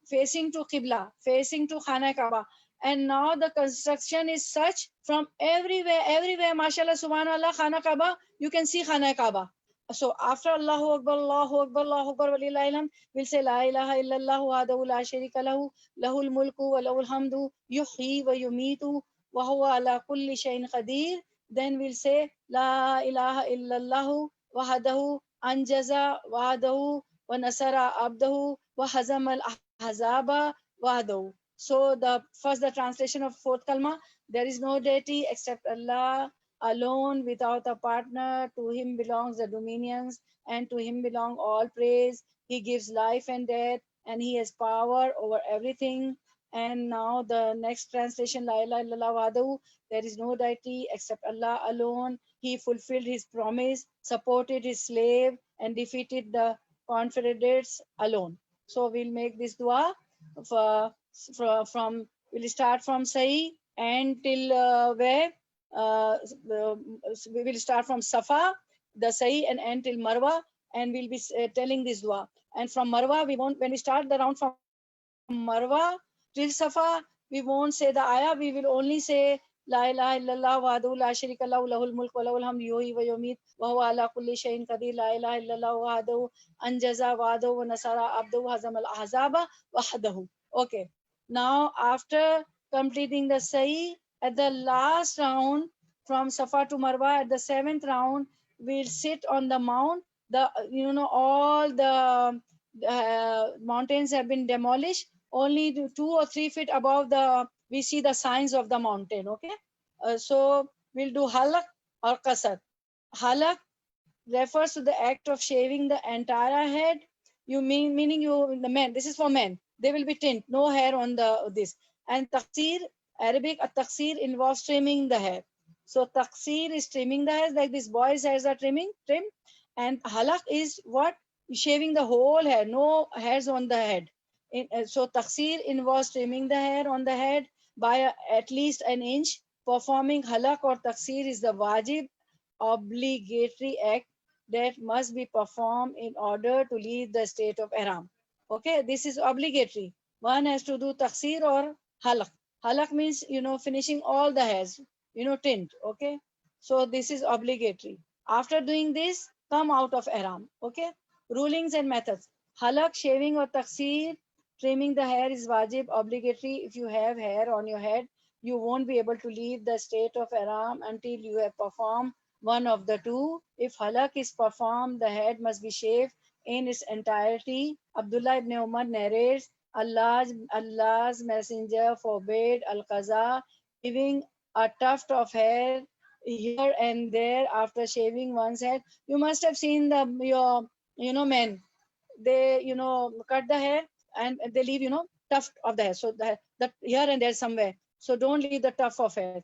facing to Qibla, facing to Khana Kaaba. And now the construction is such from everywhere, mashallah, subhanallah, Khana Kaaba, you can see Khana Kaaba. So after Allahu Akbar, Allahu Akbar, Allahu Akbar, Walillahil hamd, we'll say La ilaha illallah wahdahu la sharika lahu, lahul mulku wa lahul hamdu, yuhyi wa yumitu wa huwa ala kulli shay'in qadir. Then we'll say La ilaha illallah wahdahu anjaza wahdahu wa nasara abdahu wa hazama al-ahzaba wahdahu. So the translation of fourth kalma, there is no deity except Allah alone without a partner. To him belongs the dominions and to him belong all praise. He gives life and death and he has power over everything. And now the next translation, La ilaha illallah wahdahu, there is no deity except Allah alone. He fulfilled his promise, supported his slave, and defeated the confederates alone. So we'll make this dua we'll start from Sa'i and till where? We will start from Safa, the Sa'i, and end till Marwa, and we'll be telling this dua. And from Marwa, when we start the round from Marwa till Safa, we won't say the ayah, we will only say La ilaha illallah wahdahu la sharika lahu lahul mulk wa lahul hamdu yuhyi wa yumiit wa huwa ala kulli shay'in qadir. La ilaha illallah wahdahu anjaza wahdahu wa nasara abdahu hazama al ahzaba wahdahu. Okay. Now after completing the Sa'i, at the last round from Safa to Marwa, at the seventh round, we'll sit on the mount. All the mountains have been demolished. Only 2 or 3 feet above we see the signs of the mountain. Okay, so we'll do halak or qasar. Halak refers to the act of shaving the entire head. Meaning the men. This is for men. They will be tint, no hair on this. And taqsir, Arabic taqsir involves trimming the hair. So taqsir is trimming the hair, like this boys' hairs are trim. And halak is what? Shaving the whole hair, no hairs on the head. So taqsir involves trimming the hair on the head by at least an inch. Performing halak or taqsir is the wajib, obligatory act that must be performed in order to leave the state of ihram. Okay, this is obligatory. One has to do taqsir or halak. Halak means, finishing all the hairs, tint. Okay, so this is obligatory. After doing this, come out of ihram. Okay, rulings and methods. Halak, shaving or taqsir, trimming the hair is wajib, obligatory. If you have hair on your head, you won't be able to leave the state of ihram until you have performed one of the two. If halak is performed, the head must be shaved in its entirety. Abdullah ibn Umar narrates, Allah's messenger forbade al-qaza, leaving a tuft of hair here and there after shaving one's head. You must have seen your men. They cut the hair and they leave tuft of the hair. So that here and there somewhere. So don't leave the tuft of hair.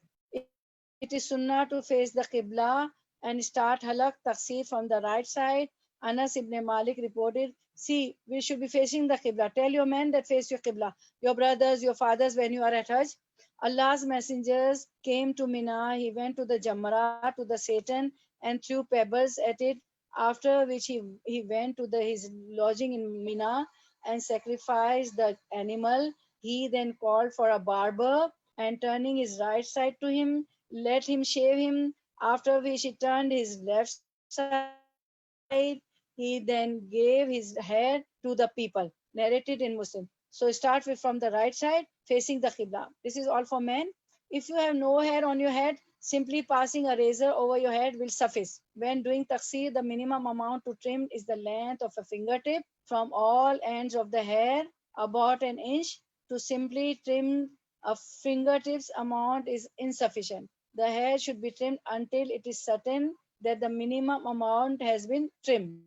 It is sunnah to face the qibla and start halak taqsir from the right side. Anas ibn Malik reported, see, we should be facing the qibla. Tell your men that face your qibla. Your brothers, your fathers, when you are at Hajj. Allah's messengers came to Mina. He went to the Jamra, to the Satan, and threw pebbles at it. After which he went to his lodging in Mina and sacrificed the animal. He then called for a barber and turning his right side to him, let him shave him. After which he turned his left side. He then gave his hair to the people. Narrated in Muslim. So start with from the right side, facing the Qibla. This is all for men. If you have no hair on your head, simply passing a razor over your head will suffice. When doing taqsir, the minimum amount to trim is the length of a fingertip from all ends of the hair, about an inch. To simply trim a fingertips amount is insufficient. The hair should be trimmed until it is certain that the minimum amount has been trimmed.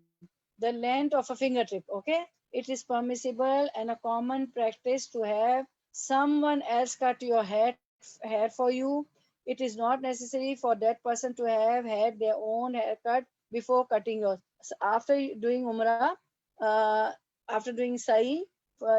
The length of a fingertip, okay? It is permissible and a common practice to have someone else cut your hair for you. It is not necessary for that person to have had their own haircut before cutting yours. So after doing Umrah, after doing Sa'i,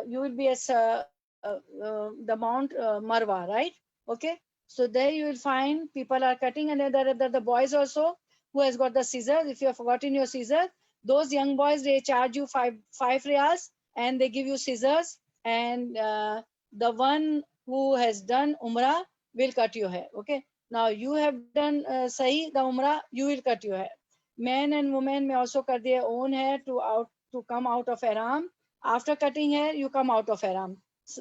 you will be at the Mount Marwa, right? Okay. So there you will find people are cutting, and then there are the boys also who has got the scissors. If you have forgotten your scissors, those young boys, they charge you five riyals, and they give you scissors, and the one who has done umrah will cut your hair. Okay. Now you have done sahi the umrah, you will cut your hair. Men and women may also cut their own hair to come out of ihram. After cutting hair, you come out of ihram.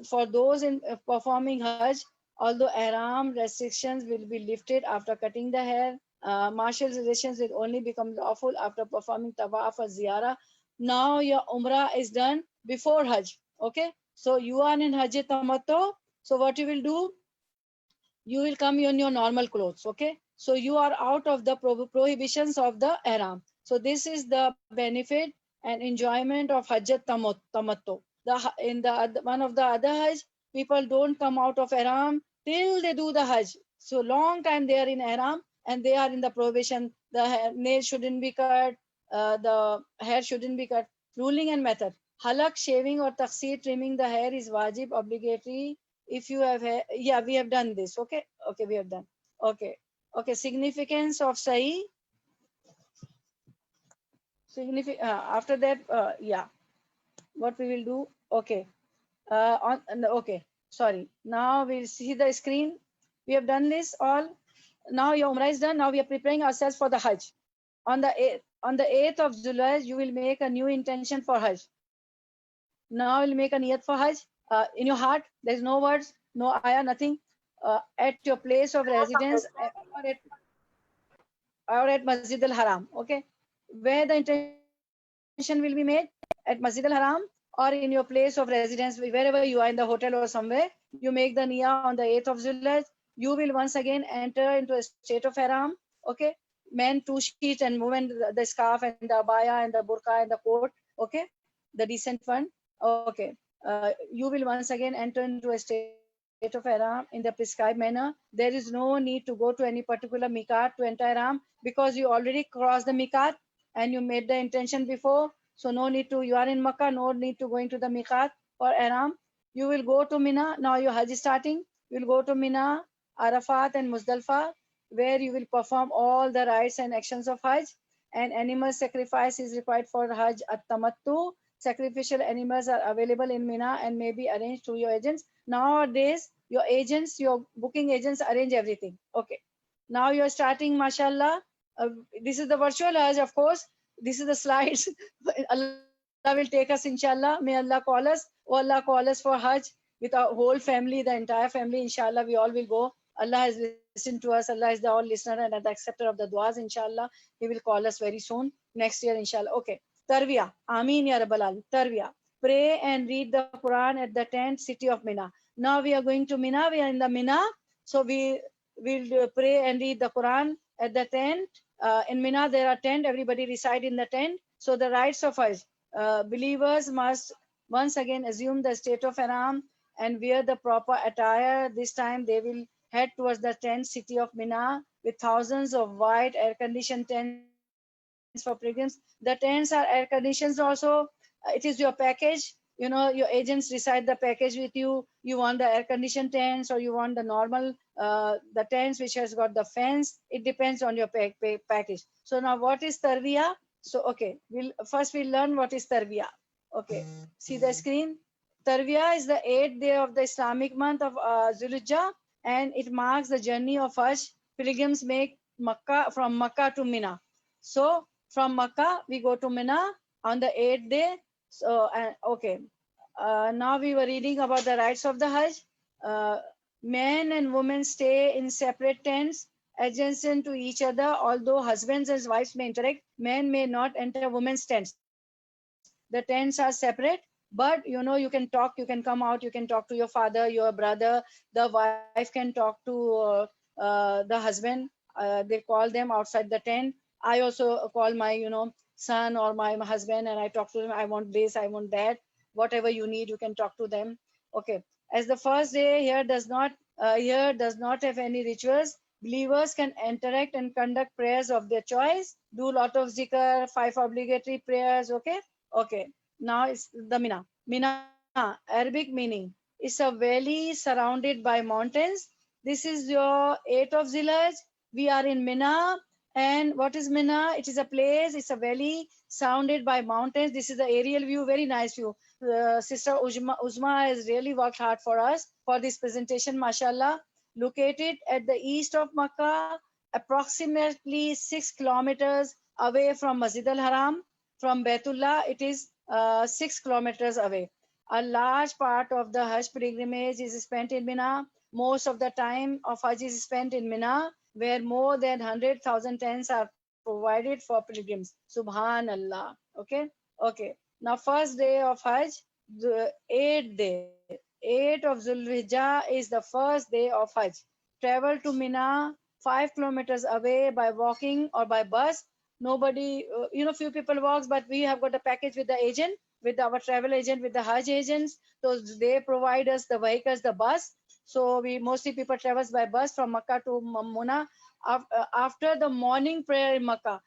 For those in performing Hajj, although ihram restrictions will be lifted after cutting the hair, martial relations will only become lawful after performing tawaf or ziyarah. Now your umrah is done before Hajj. Okay, so you are in Hajj tamattu. So what you will do? You will come in your normal clothes. Okay, so you are out of the prohibitions of the ihram. So this is the benefit and enjoyment of Hajjat tamattu. In the one of the other Hajj, people don't come out of ihram till they do the Hajj. So long time they are in ihram and they are in the prohibition. The nails shouldn't be cut, the hair shouldn't be cut. Ruling and method: halak, shaving, or takhseer, trimming the hair is wajib, obligatory. If you have yeah, we have done this. Okay, okay, we have done. Okay, okay. Significance of sahi. After that, yeah, what we will do? Okay, okay, sorry, now we'll see the screen. We have done this all. Now your umrah is done. Now we are preparing ourselves for the Hajj. On the 8th of July, you will make a new intention for Hajj. Now we'll make a niyat for Hajj. In your heart, there's no words, no ayah, nothing. At your place of residence, or at Masjid al Haram. Okay, where the intention will be made, at Masjid al Haram or in your place of residence, wherever you are, in the hotel or somewhere. You make the niyyah on the 8th of Zulhijjah. You will once again enter into a state of Ihram. Okay, men two sheets and women the scarf and the abaya and the burqa and the coat. Okay, the decent one. Okay, you will once again enter into a state of Ihram in the prescribed manner. There is no need to go to any particular miqat to enter Ihram, because you already crossed the miqat and you made the intention before. So no need to, you are in Makkah, no need to go into the miqat for Ihram. You will go to Mina. Now your Hajj is starting. You will go to Mina, Arafat and Muzdalifah, where you will perform all the rites and actions of Hajj. And animal sacrifice is required for Hajj at-Tamattu. Sacrificial animals are available in Mina and may be arranged through your agents. Nowadays, your booking agents arrange everything. Okay. Now you are starting, mashallah. This is the virtual Hajj, of course. This is the slides. Allah will take us, inshallah. May Allah call us. Oh, Allah call us for Hajj with our whole family, the entire family. Inshallah, we all will go. Allah has listened to us. Allah is the all listener and the acceptor of the duas. Inshallah, He will call us very soon. Next year, inshallah. Okay. Tarwiyah. Ameen ya Rabbal Alamin. Tarwiyah. Pray and read the Quran at the tent city of Mina. Now we are going to Mina. We are in the Mina. So we will pray and read the Quran at the tent. In Mina, there are tent. Everybody reside in the tent. So the rites of Hajj. Believers must once again assume the state of Ihram and wear the proper attire. This time they will head towards the tent city of Mina with thousands of white air-conditioned tents for pilgrims. The tents are air-conditioned also. It is your package. Your agents decide the package with you. You want the air-conditioned tents or you want the normal, the tents which has got the fans. It depends on your package. So now what is Tarwiyah? So okay, we'll learn what is Tarwiyah. Okay, see the screen. Tarwiyah is the 8th day of the Islamic month of Zulhijjah, and it marks the journey of Hajj. Pilgrims make from Makkah to Mina. So from Makkah we go to Mina on the 8th day. So okay, now we were reading about the rites of the Hajj. Uh, Men and women stay in separate tents adjacent to each other. Although husbands and wives may interact, men may not enter women's tents. The tents are separate, but you can talk, you can come out, you can talk to your father, your brother. The wife can talk to the husband. They call them outside the tent. I also call my son or my husband, and I talk to them. I want this, I want that. Whatever you need, you can talk to them. Okay. As the first day here does not have any rituals, believers can interact and conduct prayers of their choice. Do lot of zikr, 5 obligatory prayers. Okay. Okay. Now it's the Mina. Mina, Arabic meaning. It's a valley surrounded by mountains. This is your 8th of Zilhaj. We are in Mina. And what is Mina? It is a place, it's a valley surrounded by mountains. This is the aerial view, very nice view. Sister Uzma has really worked hard for us for this presentation, mashallah. Located at the east of Makkah, approximately 6 kilometers away from Masjid al-Haram. From Baitullah, it is 6 kilometers away. A large part of the Hajj pilgrimage is spent in Mina. Most of the time of Hajj is spent in Mina, where more than 100,000 tents are provided for pilgrims. Subhanallah. Okay. Okay. Now, first day of Hajj, the 8th day, 8th of Zulhijjah is the first day of Hajj. Travel to Mina, 5 kilometers away by walking or by bus. Nobody, few people walks, but we have got a package with the agent, with our travel agent, with the Hajj agents. So they provide us the vehicles, the bus. So we mostly people travels by bus from Makkah to Muna. After the morning prayer in Makkah,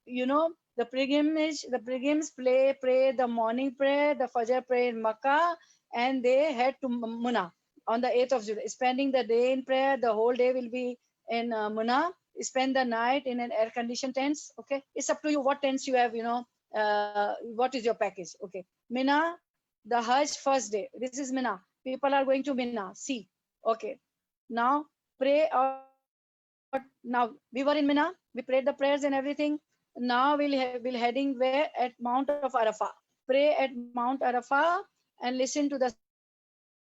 the pilgrims pray the morning prayer, the Fajr prayer in Makkah, and they head to Muna on the 8th of July, spending the day in prayer. The whole day will be in Muna. Spend the night in an air-conditioned tents. Okay, it's up to you what tents you have. What is your package? Okay, Mina, the Hajj first day. This is Mina. People are going to Mina. See, okay. Now pray out. Now we were in Mina. We prayed the prayers and everything. Now we'll heading where at Mount of Arafah. Pray at Mount Arafah and listen to the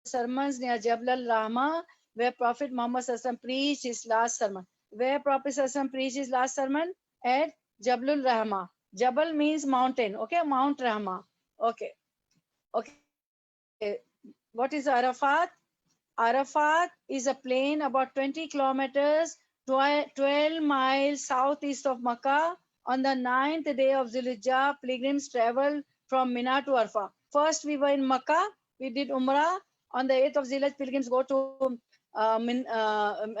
sermons near Jabal al-Rahma, where Prophet Muhammad Sallallahu preached his last sermon. Where Prophet Sallallahu preached his last sermon? At Jabal al-Rahma. Jabal means mountain. Okay, Mount Rahma. Okay. Okay. What is Arafat? Arafat is a plain about 20 kilometers, 12 miles southeast of Makkah. On the 9th day of Zulhijjah, pilgrims travel from Mina to Arafah. First, we were in Makkah. We did Umrah. On the 8th of Zulhijjah, pilgrims go to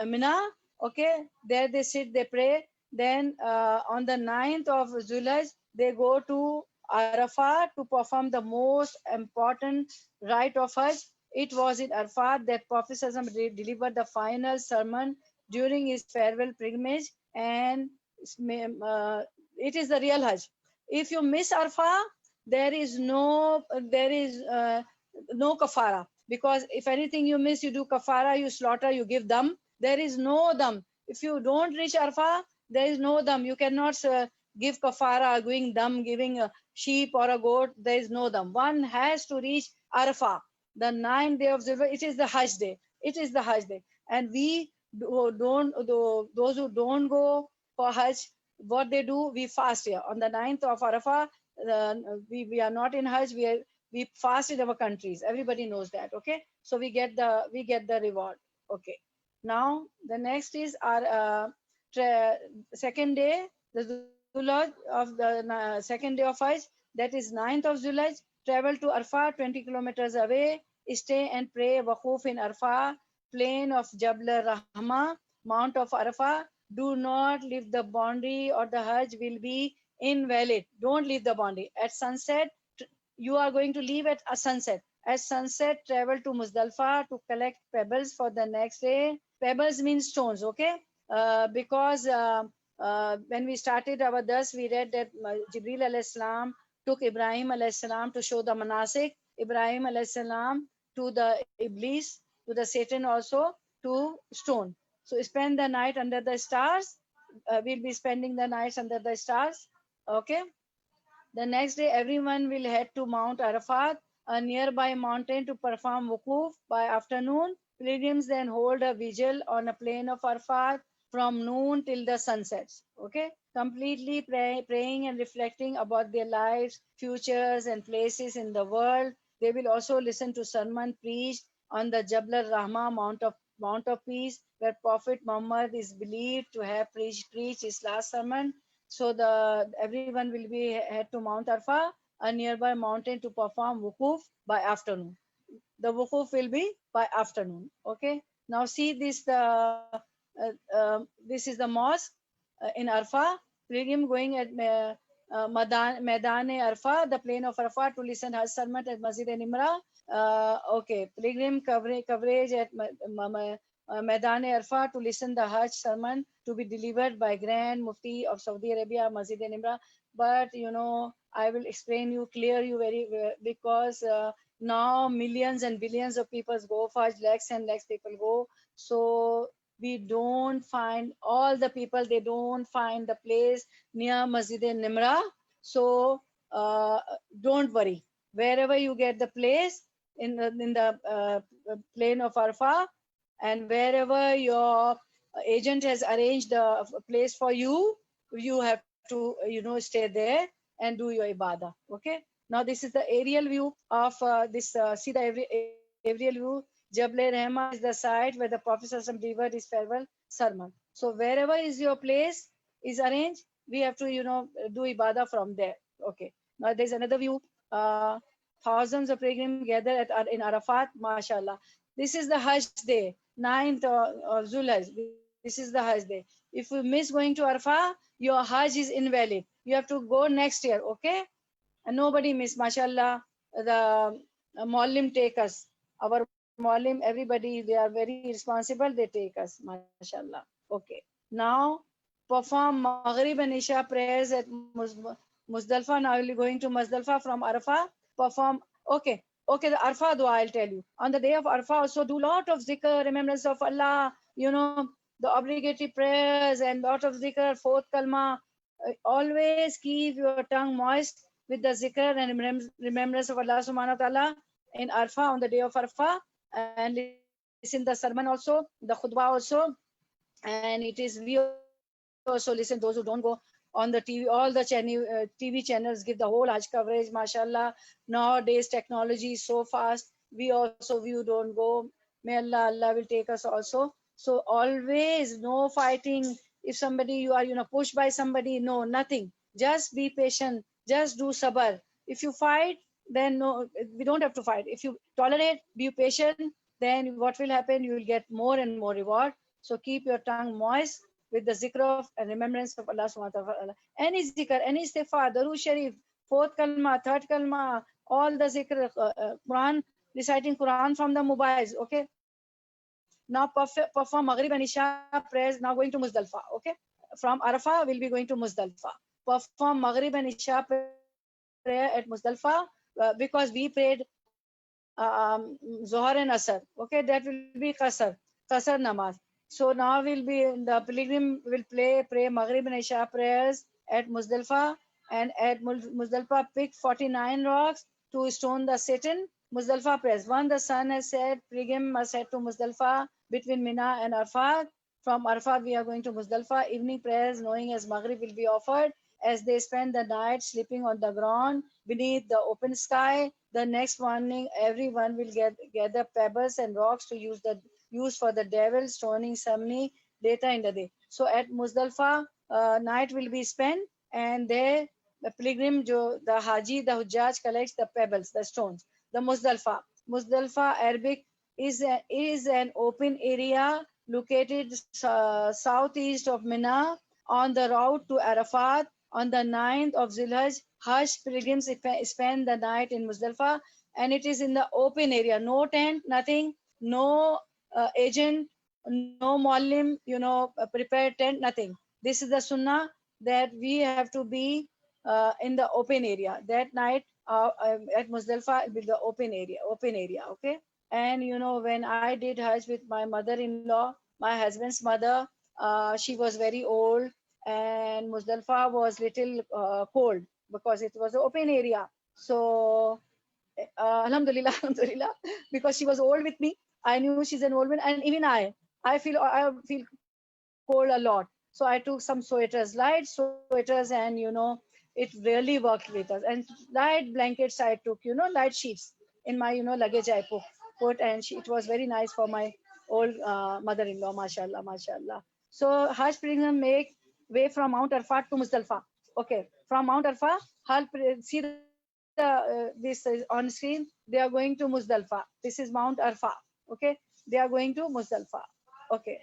Mina. Okay, there they sit, they pray. Then on the 9th of Zulhijjah, they go to Arafah to perform the most important rite of Hajj. It was in Arafat that Prophet delivered the final sermon during his farewell pilgrimage, and it is the real Hajj. If you miss Arafah, there is no kafara, because if anything you miss, you do kafara, you slaughter, you give dam. There is no dam. If you don't reach Arafah, there is no dam. You cannot give kafara, giving dam, giving a sheep or a goat. There is no dam. One has to reach Arafah, the 9th day of Zulhijjah. It is the Hajj day. It is the Hajj day. And those who don't go for Hajj, what they do, we fast here. On the 9th of Arafah, we are not in Hajj, we fast in our countries. Everybody knows that, okay? So we get the reward, okay? Now, the next is our second day, the Zulhaj of the second day of Hajj, that is 9th of Zulhaj. Travel to Arfah, 20 kilometers away. Stay and pray Waquf in Arfah, plain of Jabal Rahma, Mount of Arafah. Do not leave the boundary or the Hajj will be invalid. Don't leave the boundary. At sunset, you are going to leave at a sunset. At sunset, travel to Muzdalfa to collect pebbles for the next day. Pebbles means stones, okay? Because when we started our dars, we read that Jibril alayhi salam took Ibrahim alayhi salam to show the manasik, Ibrahim alayhi salam to the Iblis, to the Satan also, to stone. So spend the night under the stars. We'll be spending the nights under the stars. Okay. The next day, everyone will head to Mount Arafat, a nearby mountain, to perform wukuf. By afternoon, pilgrims then hold a vigil on a plain of Arafat from noon till the sun sets. Okay, completely praying and reflecting about their lives, futures, and places in the world. They will also listen to sermon preached on the Jabal al-Rahma, Mount of Peace, where Prophet Muhammad is believed to have preached his last sermon. So everyone will be head to Mount Arfa, a nearby mountain, to perform wukuf by afternoon. The wukuf will be by afternoon. Okay. Now see this is the mosque in Arfa. Pilgrim going at Maidan Arfa, the plain of Arfa, to listen Hajj sermon at Masjid Nimra. Okay. Pilgrim coverage at Maidan Arfa to listen the Hajj sermon to be delivered by Grand Mufti of Saudi Arabia, Masjid Nimra. But I will explain you, clear you very well, because now millions and billions of people go for Hajj, lakhs and lakhs people go. So we don't find all the people, they don't find the place near Masjid Nimra. So don't worry. Wherever you get the place in the plain of Arfa, and wherever your agent has arranged a place for you, you have to stay there and do your ibadah. Okay. Now this is the aerial view of this. See the aerial view. Jabal Rahma is the site where the Prophet delivered his farewell sermon. So wherever is your place is arranged, we have to do ibadah from there. Okay. Now there's another view. Uh, Thousands of pilgrims gather in Arafat, mashallah. This is the Hajj day, 9th of Zulhaj. This is the Hajj day. If you miss going to Arafah, your Hajj is invalid. You have to go next year, okay? And nobody miss, mashallah. The Muallim take us. Our Muallim, everybody, they are very responsible. They take us, mashallah. Okay. Now, perform Maghrib and Isha prayers at Muzdalfa. Now we'll be going to Muzdalfa from Arafah. Perform, okay. Okay, the Arfa dua, I'll tell you. On the day of Arfa, also do lot of zikr, remembrance of Allah, the obligatory prayers and lot of zikr, fourth kalma. Always keep your tongue moist with the zikr and remembrance of Allah subhanahu wa ta'ala in Arfa, on the day of Arfa, and listen the sermon also, the khutbah also, and it is we also listen, those who don't go on the TV, all the TV channels give the whole Hajj coverage, mashallah. Nowadays technology is so fast, we also view, don't go. May Allah will take us also. So always no fighting. If somebody you are pushed by somebody, no, nothing, just be patient, just do sabr. If you fight, then no, we don't have to fight. If you tolerate, be patient, then what will happen, you will get more and more reward. So keep your tongue moist with the zikr of and remembrance of Allah subhanahu wa ta'ala. Any zikr, any istighfar, Darood Sharif, fourth kalma, third kalma, all the zikr, Quran, reciting Quran from the mobiles. Okay. Now perform Maghrib and Isha prayers. Now going to Muzdalfa. Okay. From Arafah, we'll be going to Muzdalfa. Perform Maghrib and Isha prayer at Muzdalfa because we prayed Zohar and Asr. Okay. That will be Qasr namaz. So now we'll be, the pilgrim will pray Maghrib and Isha prayers at Muzdalfa, and at Muzdalfa pick 49 rocks to stone the Satan. Muzdalfa prayers. One, the sun has set, pilgrim must head to Muzdalfa between Mina and Arfat. From Arfat, we are going to Muzdalfa. Evening prayers, knowing as Maghrib will be offered, as they spend the night sleeping on the ground beneath the open sky. The next morning, everyone will gather pebbles and rocks to use for the devil stoning ceremony later in the day. So at Muzdalfa, night will be spent, and there the pilgrim, the Haji, the Hujjaj collects the pebbles, the stones. The Muzdalfa Arabic is an open area located southeast of Mina on the route to Arafat. On the 9th of Zilhaj, Hajj pilgrims spend the night in Muzdalfa, and it is in the open area, no tent, nothing, no agent, no muallim, prepared tent, nothing. This is the sunnah, that we have to be in the open area. That night at Muzdalfa will be the open area, okay? And when I did Hajj with my mother-in-law, my husband's mother, she was very old, and Muzdalfa was little cold because it was an open area. So alhamdulillah, alhamdulillah, because she was old with me. I knew she's an old woman, and even I feel cold a lot. So I took some sweaters, light sweaters, and it really worked with us. And light blankets I took, light sheets in my luggage I put, and it was very nice for my old mother-in-law, mashallah, mashallah. So Hajj pilgrims make way from Mount Arfat to Muzdalfa. Okay, from Mount Arfat, see this on screen. They are going to Muzdalfa. This is Mount Arfa. Okay, they are going to Muzdalfa. Okay,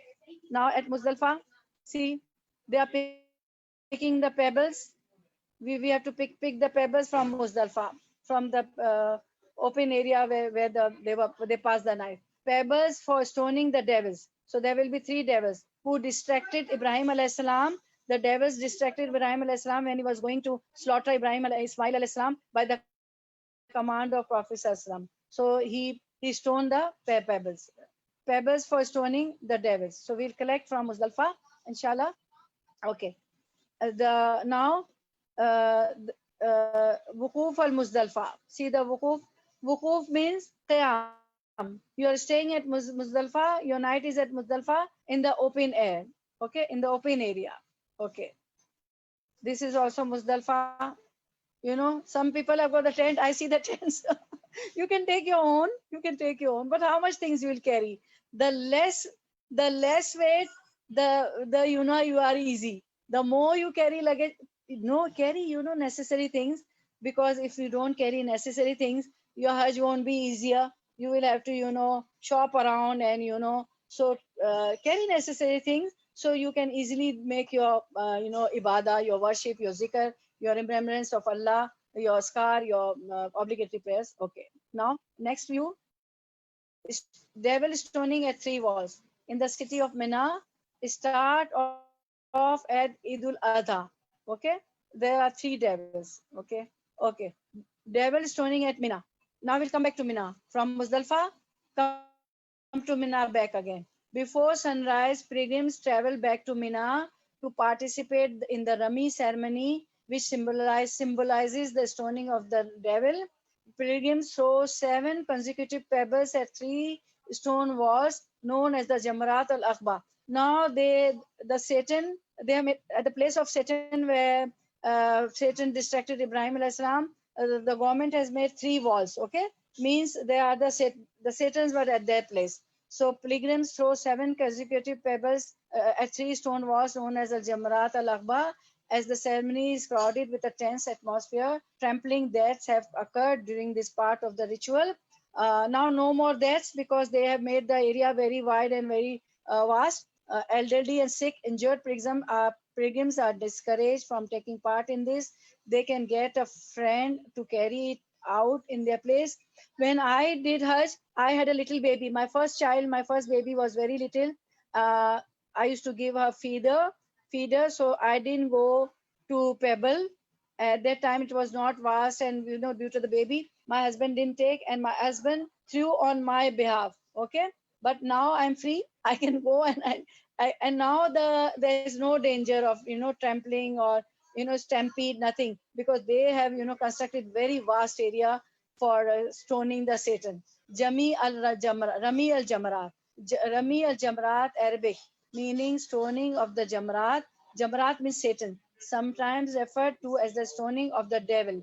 now at Muzdalfa, see, they are picking the pebbles. We have to pick the pebbles from Muzdalfa, from the open area where they pass the night. Pebbles for stoning the devils. So there will be three devils who distracted Ibrahim alayhi salam. The devils distracted Ibrahim alayhi salam when he was going to slaughter Ismail alayhi salam by the command of Prophet sallam. So he stoned the pebbles. Pebbles for stoning the devils. So we'll collect from Muzdalfa, inshallah. Okay. The now Wukuf al Muzdalfa. See the Wukuf. Wukuf means Qiyam. You are staying at Muzdalfa. Your night is at Muzdalfa in the open air. Okay, in the open area. Okay. This is also Muzdalfa. You know, some people have got the tent. I see the tents. You can take your own. You can take your own. But how much things you will carry? The less, the less weight, the you know you are easy. The more you carry luggage, no carry necessary things, because if you don't carry necessary things, your Hajj won't be easier. You will have to shop around and so carry necessary things so you can easily make your ibadah, your worship, your zikr, your remembrance of Allah, your scar, your obligatory prayers. Okay. Now, next view is devil stoning at three walls. In the city of Mina, start off at Idul Adha. Okay. There are three devils. Okay. Okay. Devil stoning at Mina. Now we'll come back to Mina. From Muzdalfa, come to Mina back again. Before sunrise, pilgrims travel back to Mina to participate in the Rami ceremony, which symbolizes the stoning of the devil. Pilgrims throw seven consecutive pebbles at three stone walls known as the Jamarat al Aqba. Now the Satan, they have made, at the place of Satan where Satan distracted Ibrahim alayhi salam, the government has made three walls. Okay, means they are the Satans were at that place. So pilgrims throw seven consecutive pebbles at three stone walls known as the Jamarat al Aqba. As the ceremony is crowded with a tense atmosphere, trampling deaths have occurred during this part of the ritual. Now, no more deaths because they have made the area very wide and very vast. Elderly and sick, injured pilgrims are discouraged from taking part in this. They can get a friend to carry it out in their place. When I did Hajj, I had a little baby. My first child, my first baby was very little. Uh, I used to give her feeder, so I didn't go to Pebble. At that time, it was not vast, and due to the baby, my husband didn't take, and my husband threw on my behalf. Okay, but now I'm free. I can go, and and now there is no danger of trampling or stampede, nothing, because they have constructed very vast area for stoning the Satan. Rami al Jamarat, Rami al Jamarat, Arabic, meaning stoning of the Jamrat. Jamrat means Satan, sometimes referred to as the stoning of the devil.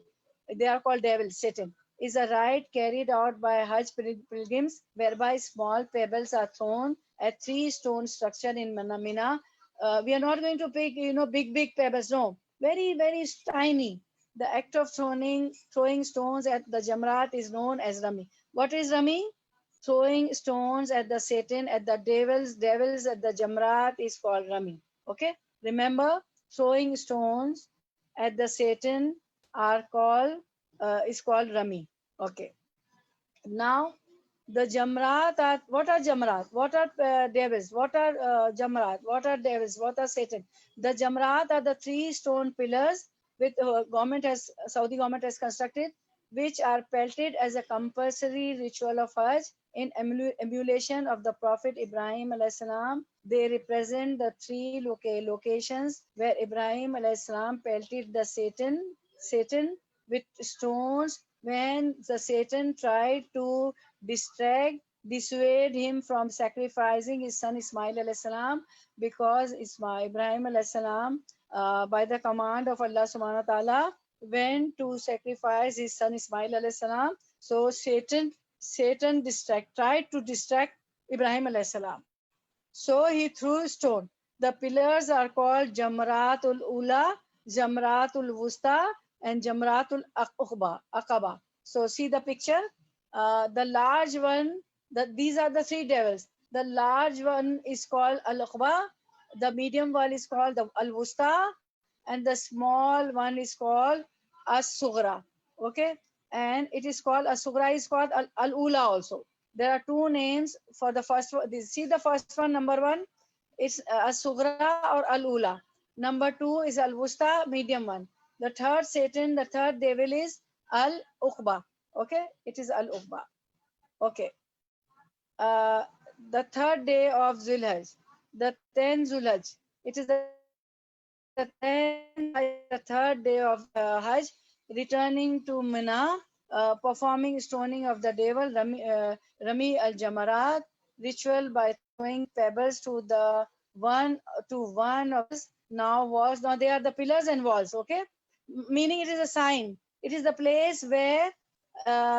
They are called devil, Satan. Is a rite carried out by Hajj pilgrims whereby small pebbles are thrown at three stone structure in Mina. We are not going to pick, big pebbles. No, very, very tiny. The act of throwing stones at the Jamrat is known as Rami. What is Rami? Throwing stones at the Satan, at the devils at the Jamrat is called Rami. Okay, remember, throwing stones at the Satan are called is called Rami. Okay, now the Jamrat are, what are Jamrat? What are devils? What are Jamrat? What are devils? What are Satan? The Jamrat are the three stone pillars with Saudi government has constructed, which are pelted as a compulsory ritual of Hajj in emulation of the Prophet Ibrahim alayhi salam. They represent the three locations where Ibrahim alayhi salam pelted the Satan with stones when the Satan tried to dissuade him from sacrificing his son Ismail alayhi salam, because Ibrahim alayhi salam, by the command of Allah subhanahu wa ta'ala, went to sacrifice his son Ismail alayhi salam. So Satan tried to distract Ibrahim alayhi salam. So he threw a stone. The pillars are called Jamratul Ula, Jamratul Wusta, and Jamratul Aqaba. So see the picture. The large one, these are the three devils. The large one is called Al Aqba, the medium one is called the Al Wusta, and the small one is called As Sugra. Okay, and it is called As Sugra is called Al Ula also. There are two names for the first one. See the first one, number one, it's As-Sughra or Al-Ula. Number two is Al-Wusta, medium one. The third Satan, the third devil is Al-Uqba. Okay, it is Al-Uqba. Okay. Uh, the third day of Zulhaj, the 10th Zulhaj. It is the 10th Hajj, the third day of Hajj, returning to Mina, performing stoning of the devil, Rami al Jamarat, ritual by throwing pebbles to the one of this now walls. Now they are the pillars and walls, okay? Meaning it is a sign. It is the place where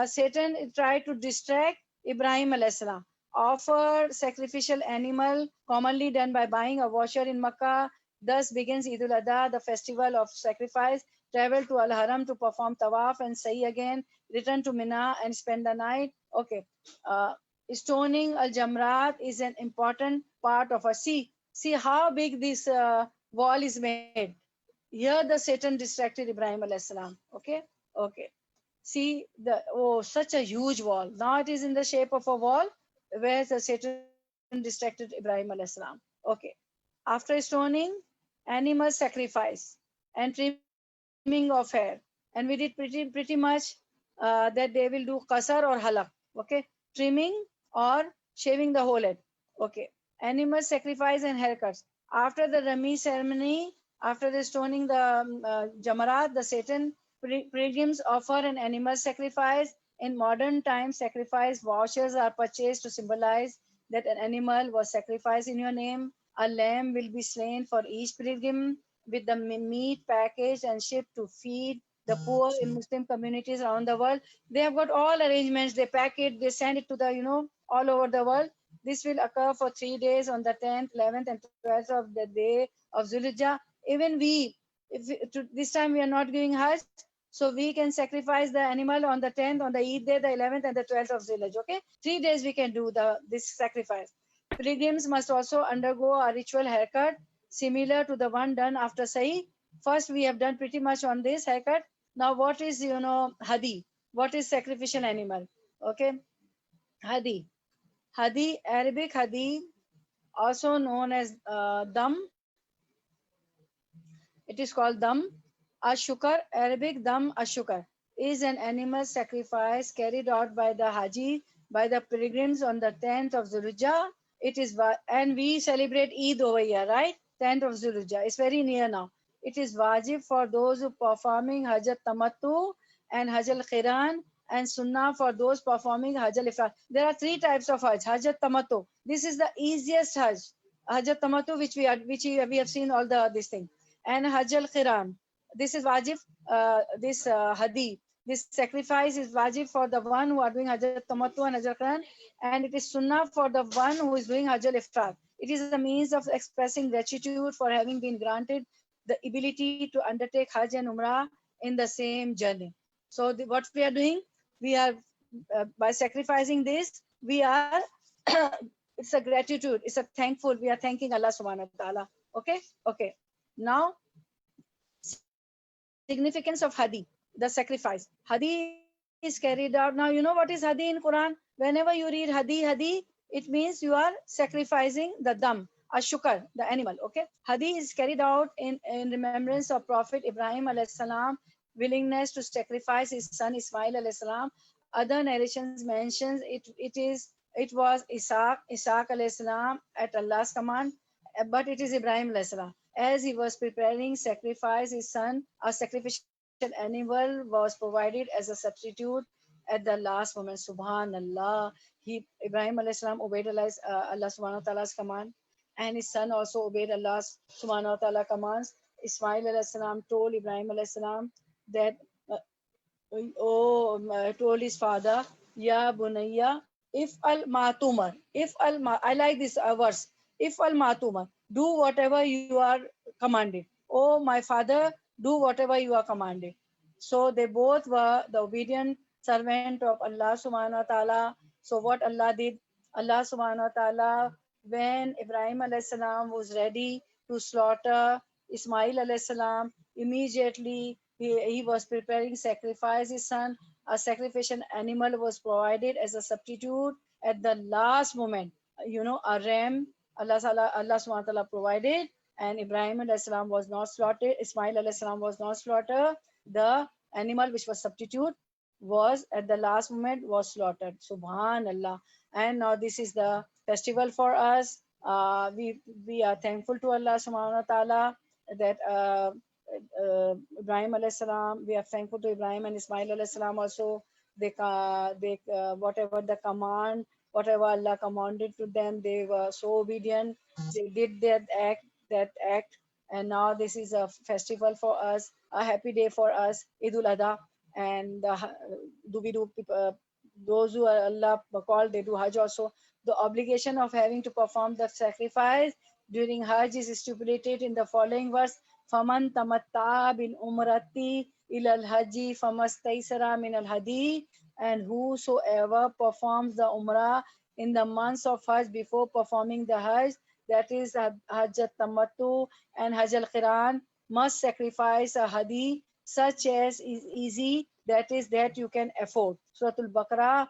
Satan tried to distract Ibrahim alayhis salam. Offered sacrificial animal, commonly done by buying a washer in Makkah. Thus begins Eid al-Adha, the festival of sacrifice. Travel to Al-Haram to perform tawaf and sa'i again. Return to Mina and spend the night. Okay. Uh, Stoning al-Jamrat is an important part of a. See how big this wall is made. Here the Satan distracted Ibrahim alayhis salam. Okay. Okay. See the, oh, such a huge wall. Now it is in the shape of a wall where the Satan distracted Ibrahim alayhis salam. Okay. After stoning, animal sacrifice and trimming of hair. And we did pretty much that they will do qasar or halak. Okay. Trimming or shaving the whole head. Okay. Animal sacrifice and haircuts. After the Rami ceremony, after the stoning the Jamarat, the Satan pilgrims offer an animal sacrifice. In modern times, sacrifice vouchers are purchased to symbolize that an animal was sacrificed in your name. A lamb will be slain for each pilgrim with the meat packaged and shipped to feed the poor in Muslim communities around the world. They have got all arrangements. They pack it, they send it to the, all over the world. This will occur for 3 days on the 10th, 11th, and 12th of the day of Zulhijjah. Even this time we are not giving Hajj, so we can sacrifice the animal on the 10th, on the Eid day, the 11th, and the 12th of Zulhijjah. Okay, 3 days we can do this sacrifice. Pilgrims must also undergo a ritual haircut similar to the one done after Sa'i. First, we have done pretty much on this haircut. Now, what is Hadi? What is sacrificial animal? Okay, Hadi. Hadi, Arabic Hadi, also known as Dam. It is called Dam. Ashukar, Arabic Dam Ashukar, is an animal sacrifice carried out by the Haji, by the pilgrims on the 10th of Zulhijjah. It is, and we celebrate Eid over here, right? 10th of Zulhijjah. It's very near now. It is wajib for those who performing Hajj Tamattu and Hajj al-Qiran, and Sunnah for those performing Hajj al-Ifrad. There are three types of Hajj. Hajj Tamattu. This is the easiest Hajj. Hajj Tamattu, which we have seen all this thing. And Hajj al-Qiran. This is wajib, hadi. This sacrifice is wajib for the one who are doing Hajj Tamattu and Hajj al-Qiran, and it is sunnah for the one who is doing Hajj al-Ifrad. It is a means of expressing gratitude for having been granted the ability to undertake Hajj and Umrah in the same journey. So what we are doing, we are by sacrificing this, we are it's a gratitude, it's a thankful, we are thanking Allah subhanahu wa ta'ala. Okay, okay. Now, significance of Hadi, the sacrifice. Hadi is carried out. Now, you know what is Hadi in Quran? Whenever you read Hadi, it means you are sacrificing the dam, ashukar, the animal. Okay. Hadi is carried out in remembrance of Prophet Ibrahim alayhis salam, willingness to sacrifice his son Ismail alayhis salam. Other narrations mentions it was Isaac alayhis salam at Allah's command, but it is Ibrahim alayhis salam. As he was preparing sacrifice his son, a sacrificial animal was provided as a substitute at the last moment. Subhanallah. Ibrahim alayhis salam obeyed Allah subhanahu wa ta'ala's command, and his son also obeyed Allah subhanahu wa ta'ala commands. Ismail alayhis salam told Ibrahim alayhis salam that told his father, Ya Bunayya, if al matumar, I like this verse, if al matumar, do whatever you are commanded. Oh, my father, do whatever you are commanded. So they both were the obedient servant of Allah subhanahu wa ta'ala. So what Allah did, Allah subhanahu wa ta'ala, when Ibrahim alayhis salam was ready to slaughter Ismail alayhis salam, immediately he was preparing sacrifice his son. A sacrificial animal was provided as a substitute. at the last moment, a ram, Allah subhanahu wa ta'ala provided, and Ibrahim alayhi salam was not slaughtered, Ismail alayhi salam was not slaughtered. The animal which was substitute was at the last moment was slaughtered. Subhanallah. And now this is the festival for us. We are thankful to Allah subhanahu wa ta'ala that Ibrahim alayhi salam, we are thankful to Ibrahim and Ismail alayhi salam also. They whatever the command, whatever Allah commanded to them, they were so obedient. They did that act, and now this is a festival for us, a happy day for us, Eidul Adha. And do we do those who are Allah called, they do Hajj also. The obligation of having to perform the sacrifice during Hajj is stipulated in the following verse: Faman tamatta bin umrati ilal haji famastaisara min al hadi. And whosoever performs the umrah in the months of Hajj before performing the Hajj, that is Hajj al-Tamattu and Hajj al-Qiran, must sacrifice a hadi such as is easy, that is that you can afford. Surah Al-Baqarah,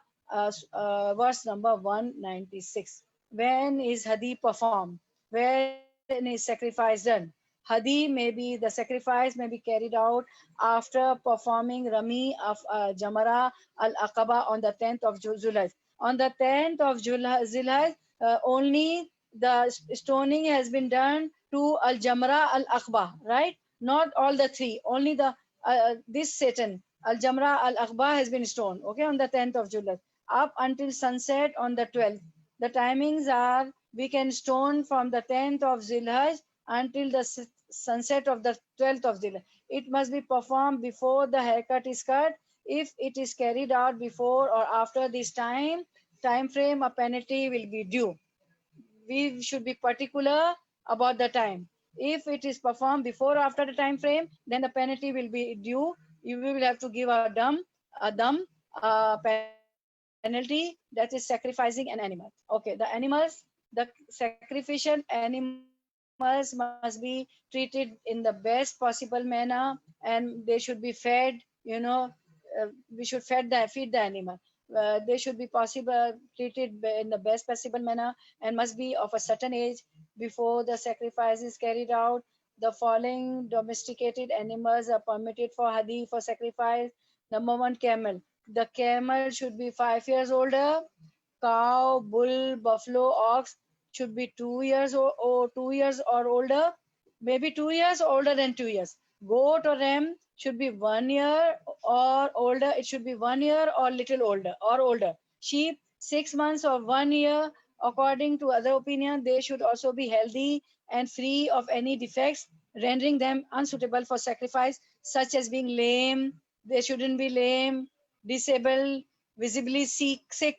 verse number 196. When is hadi performed? When is sacrifice done? Hadi may be, the sacrifice may be carried out after performing Rami of Jamara al-Aqaba on the 10th of Zulhijjah. On the 10th of Zulhijjah, only the stoning has been done to al-Jamra al-Aqaba, right? Not all the three, only the this Satan, al-Jamra al-Aqaba has been stoned, okay, on the 10th of July, up until sunset on the 12th. The timings are, we can stone from the 10th of Zilhaj until the sunset of the 12th of Zilhaj. It must be performed before the haircut is cut. If it is carried out before or after this time frame, a penalty will be due. We should be particular about the time. If it is performed before or after the time frame, then the penalty will be due. You will have to give a penalty, that is sacrificing an animal. Okay, the sacrificial animals must be treated in the best possible manner, and they should be fed. We should feed the animal. They should be possible treated in the best possible manner, and must be of a certain age before the sacrifice is carried out. The following domesticated animals are permitted for hadi, for sacrifice. Number one, camel. The camel should be 5 years older. Cow, bull, buffalo, ox should be 2 years or 2 years or older, maybe 2 years older than 2 years. Goat or ram should be 1 year or older. It should be 1 year or little older or older. Sheep 6 months or 1 year. According to other opinion, they should also be healthy and free of any defects, rendering them unsuitable for sacrifice, such as being lame. They shouldn't be lame, disabled, visibly sick,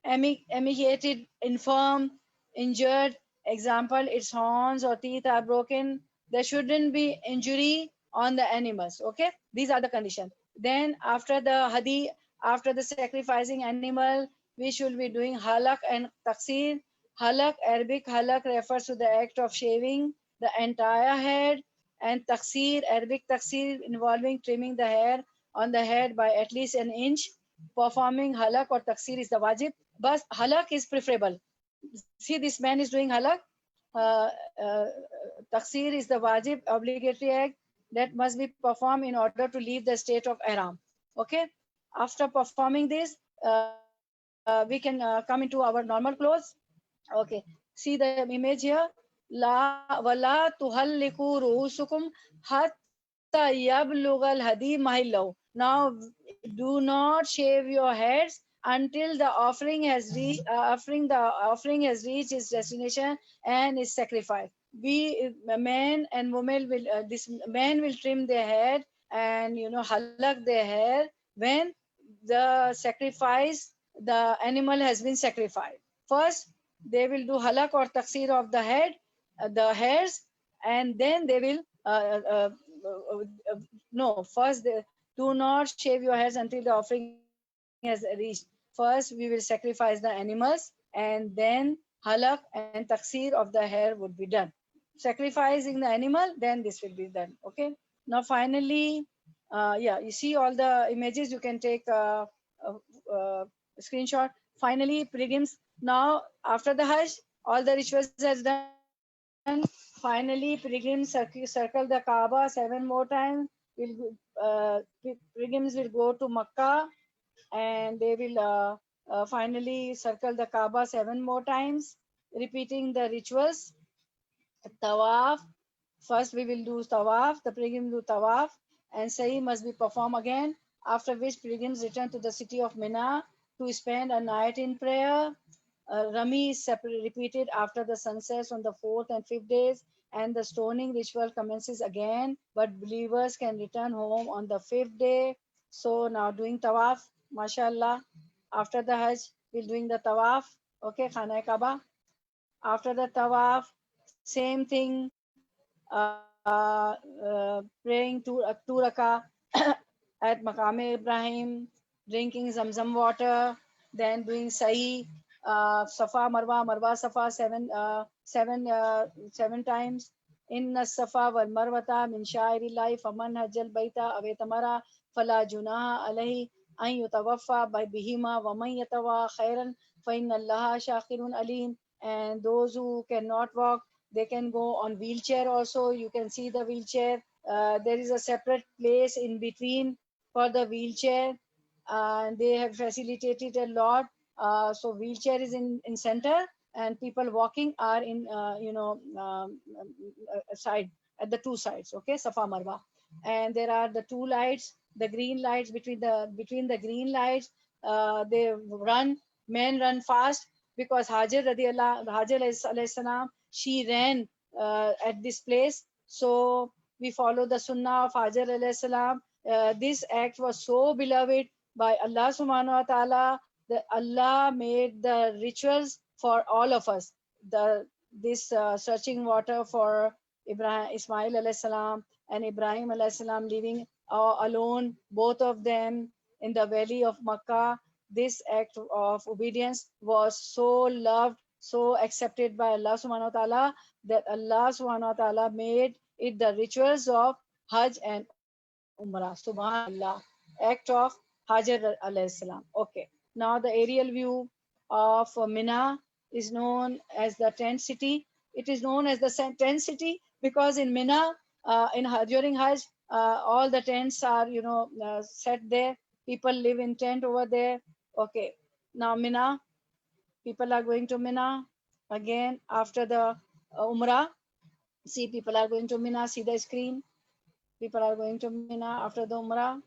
emaciated, infirm, injured. Example, its horns or teeth are broken. There shouldn't be injury on the animals. Okay, these are the conditions. Then after the hadi, after the sacrificing animal, we should be doing halak and taksir. Halak, Arabic halak, refers to the act of shaving the entire head, and taksir, Arabic taksir, involving trimming the hair on the head by at least an inch. Performing halak or taksir is the wajib, but halak is preferable. See, this man is doing halak. Uh, uh, Taksir is the wajib, obligatory act that must be performed in order to leave the state of ihram. Okay. After performing this, we can come into our normal clothes. Okay. See the image here. La wala tuhalliku ruhusukum hatta yablughal hadi mahillahu. Now, do not shave your heads until the offering has reached its destination and is sacrificed. Men and women will, this men will trim their head and halak their hair when the sacrifice, the animal has been sacrificed. First, they will do halak or taksir of the head, the hairs, and then they will no. First, they do not shave your heads until the offering has reached. First, we will sacrifice the animals, and then halak and taksir of the hair would be done. Sacrificing the animal, then this will be done. Okay. Now, finally, yeah, you see all the images. You can take a screenshot. Finally, pilgrims, now after the Hajj, all the rituals has done. Finally, pilgrims circle the Kaaba 7 more times. Pilgrims will go to Makkah and they will finally circle the Kaaba 7 more times, repeating the rituals. Tawaf. First, we will do tawaf. The pilgrims do tawaf, and Sa'i must be performed again. After which, pilgrims return to the city of Mina to spend a night in prayer. Rami is repeated after the sunsets on the fourth and fifth days, and the stoning ritual commences again. But believers can return home on the fifth day. So now doing tawaf, mashallah. After the Hajj, we're doing the tawaf. Okay, Khana Kaaba. After the tawaf, same thing, praying two rakah at Maqam Ibrahim, drinking Zamzam water, then doing Sahi, Safa, Marwa, Marwa, Safa, seven times. Inna Safa wal Marwata min sha'irillahi faman hajjal baita awetamara fala junaha alayhi an yutawaffa by bihima wa man yatawa khairan fa inna allaha shakirun alim. And those who cannot walk, they can go on wheelchair also. You can see the wheelchair. There is a separate place in between for the wheelchair. They have facilitated a lot. So wheelchair is in center, and people walking are in side, at the two sides. Okay, Safa Marwa, and there are the two lights, the green lights. Between the green lights, they run. Men run fast because Hajar alayhi salam, she ran at this place. So we follow the sunnah of Hajar alayhi salam. This act was so beloved by Allah subhanahu wa ta'ala that Allah made the rituals for all of us. This searching water for Ismail alayhi salam and Ibrahim alayhi salam living alone, both of them in the valley of Makkah. This act of obedience was so loved, so accepted by Allah subhanahu wa ta'ala, that Allah subhanahu wa ta'ala made it the rituals of Hajj and Umrah. Subhanallah. Act of Hajar alayhi salam. Okay. Now the aerial view of Mina is known as the tent city. It is known as the tent city because in Mina, during Hajj, all the tents are set there. People live in tent over there. Okay. Now Mina, people are going to Mina again after the Umrah. See, people are going to Mina. See the screen. People are going to Mina after the Umrah,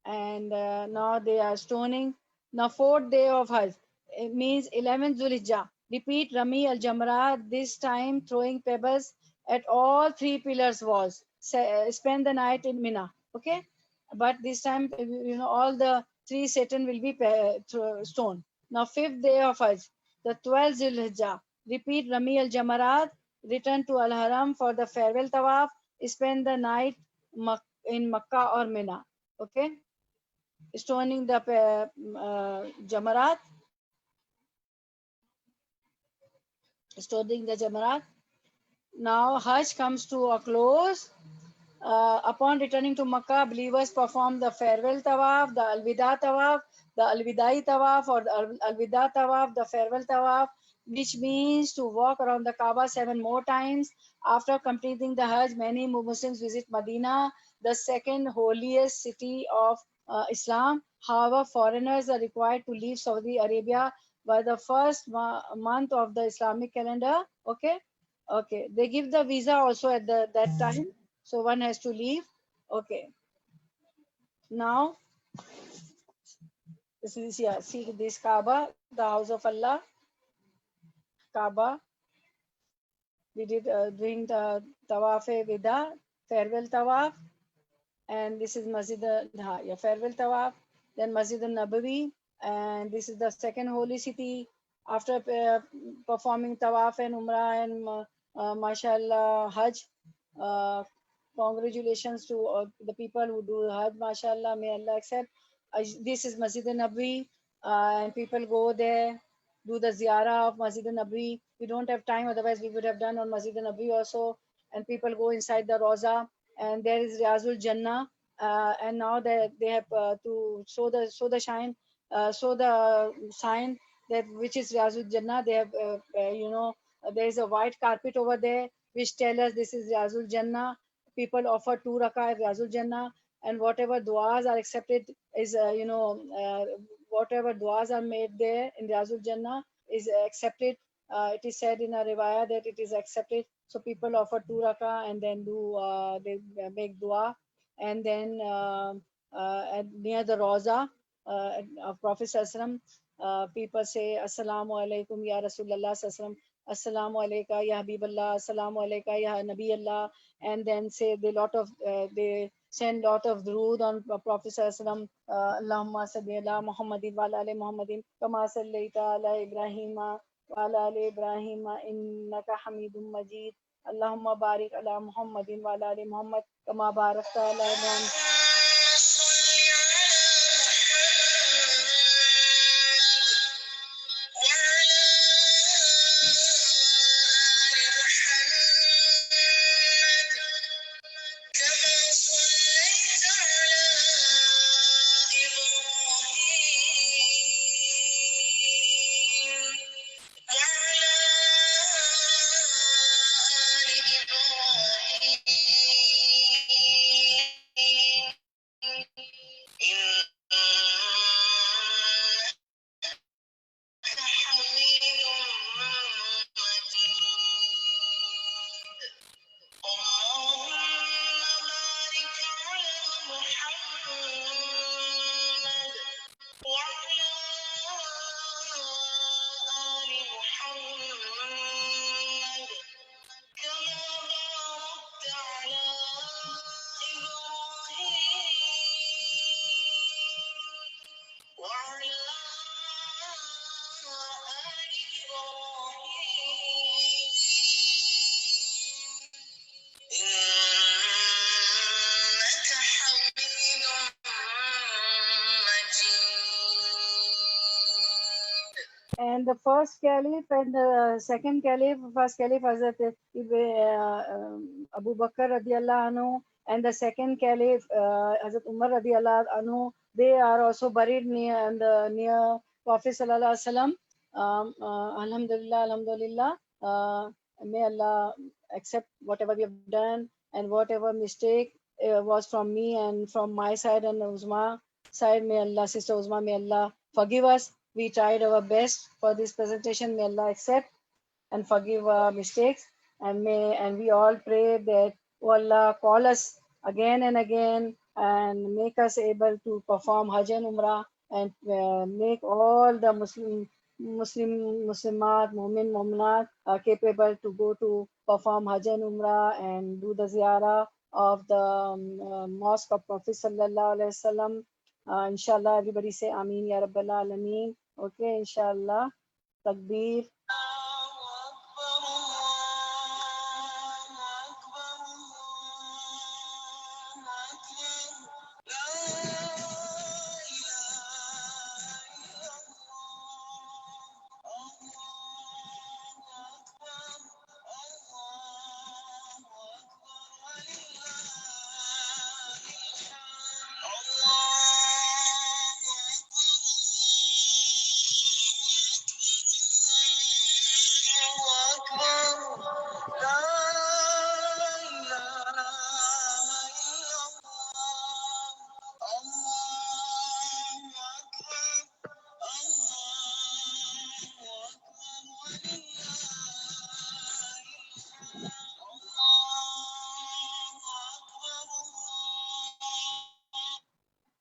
and now they are stoning. Now, fourth day of Hajj, it means 11th Zulhijjah. Repeat Rami al Jamrat, this time throwing pebbles at all three pillars walls. Spend the night in Mina. Okay, but this time, all the three Satan will be stone. Now, fifth day of Hajj, the 12th Zulhijjah. Repeat Rami al Jamarat, return to Al Haram for the farewell tawaf. Spend the night in Makkah or Mina. Okay, stoning the Jamarat, stoning the Jamarat. Now Hajj comes to a close. Upon returning to Makkah, believers perform the farewell tawaf, the Alwida tawaf, the Alwidai tawaf, or the Alwida tawaf, the farewell tawaf, which means to walk around the Kaaba 7 more times. After completing the Hajj, many Muslims visit Medina, the second holiest city of Islam. However, foreigners are required to leave Saudi Arabia by the first month of the Islamic calendar. Okay, okay. They give the visa also at that time, so one has to leave. Okay. Now, this is, yeah, see this Kaaba, the house of Allah, Kaaba. We did doing the Tawaf Wida, farewell Tawaf, and this is yeah, farewell Tawaf, then Masjid al-Nabawi, and this is the second holy city. After performing Tawaf and Umrah and mashallah Hajj, uh, congratulations to the people who do Hajj, mashallah, may Allah accept. This is Masjid al-Nabawi, and people go there, do the ziyarah of Masjid al-Nabawi. We don't have time, otherwise we would have done on Masjid al-Nabawi also. And people go inside the Roza, and there is Riyazul Jannah. And now they have to show the shine. show the sign that which is Riyazul Jannah. They have, there is a white carpet over there which tell us this is Riyazul Jannah. People offer 2 rakah Riyazul Jannah, and whatever du'as are accepted is, whatever du'as are made there in Riyazul Jannah is accepted. It is said in a riwayah that it is accepted. So people offer 2 rakah and then they make dua, and then near the Roza of Prophet Sallallahu, people say Assalamu alaikum ya Rasulullah Sallallahu, Assalamu alayka ya Habiballah, Assalamu alayka ya Nabi Allah, and then say they send lot of durood on Prophet Sallallahu, Allahumma salli ala Muhammadin wa ala ali Muhammadin kama sallaita ala Ibrahim wa ala ali Ibrahim innaka Hamidum Majid. Allahumma barik ala Muhammadin wa ala ali Muhammad kama barakta ala Ibrahim. And the first caliph and the second caliph, first caliph Hazrat Abu Bakr radiallahu anhu, and the second caliph Hazrat Umar radiallahu anhu, they are also buried near Prophet sallallahu alaihi wasallam. Alhamdulillah, alhamdulillah. May Allah accept whatever we have done, and whatever mistake was from me and from my side and Uzma side. May Allah, Sister Uzma, may Allah forgive us. We tried our best for this presentation. May Allah accept and forgive our mistakes. And we all pray that, oh Allah, call us again and again and make us able to perform Hajj and Umrah, and make all the Muslimat, Mu'min, Mu'minat capable to go to perform Hajj and Umrah and do the ziyarah of the mosque of Prophet Sallallahu Alaihi Wasallam. Inshallah, everybody say Ameen Ya Rabbal Alameen. Okay, inshallah. Takbir.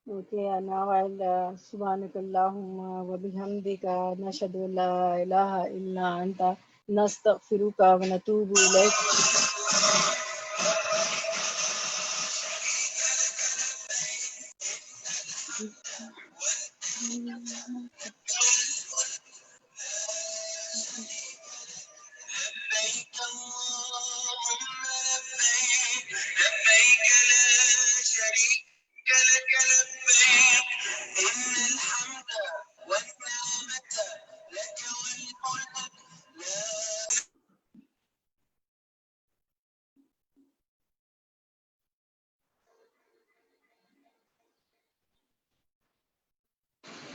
Okay, and now I'll Subhanakallahumma wa bihamdika nashhadu an la ilaha illa anta nastaghfiruka wa natubu ilaik.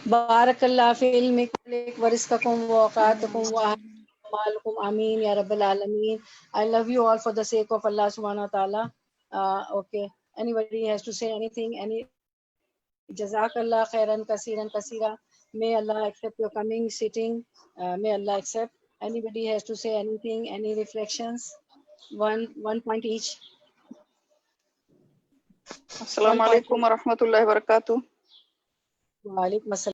Barakallah fi ilmikum wa rizqakum wa awqatukum wa ahlikum. Ameen ya Rabbal Alameen. I love you all for the sake of Allah subhanahu wa ta'ala. Okay. Anybody has to say anything? Jazakallah khairan kasiran kasira. May Allah accept your coming, sitting. May Allah accept. Anybody has to say anything? Any reflections? One point each. Assalamu alaikum wa rahmatullahi wa barakatuh. Wa alaikum assalam.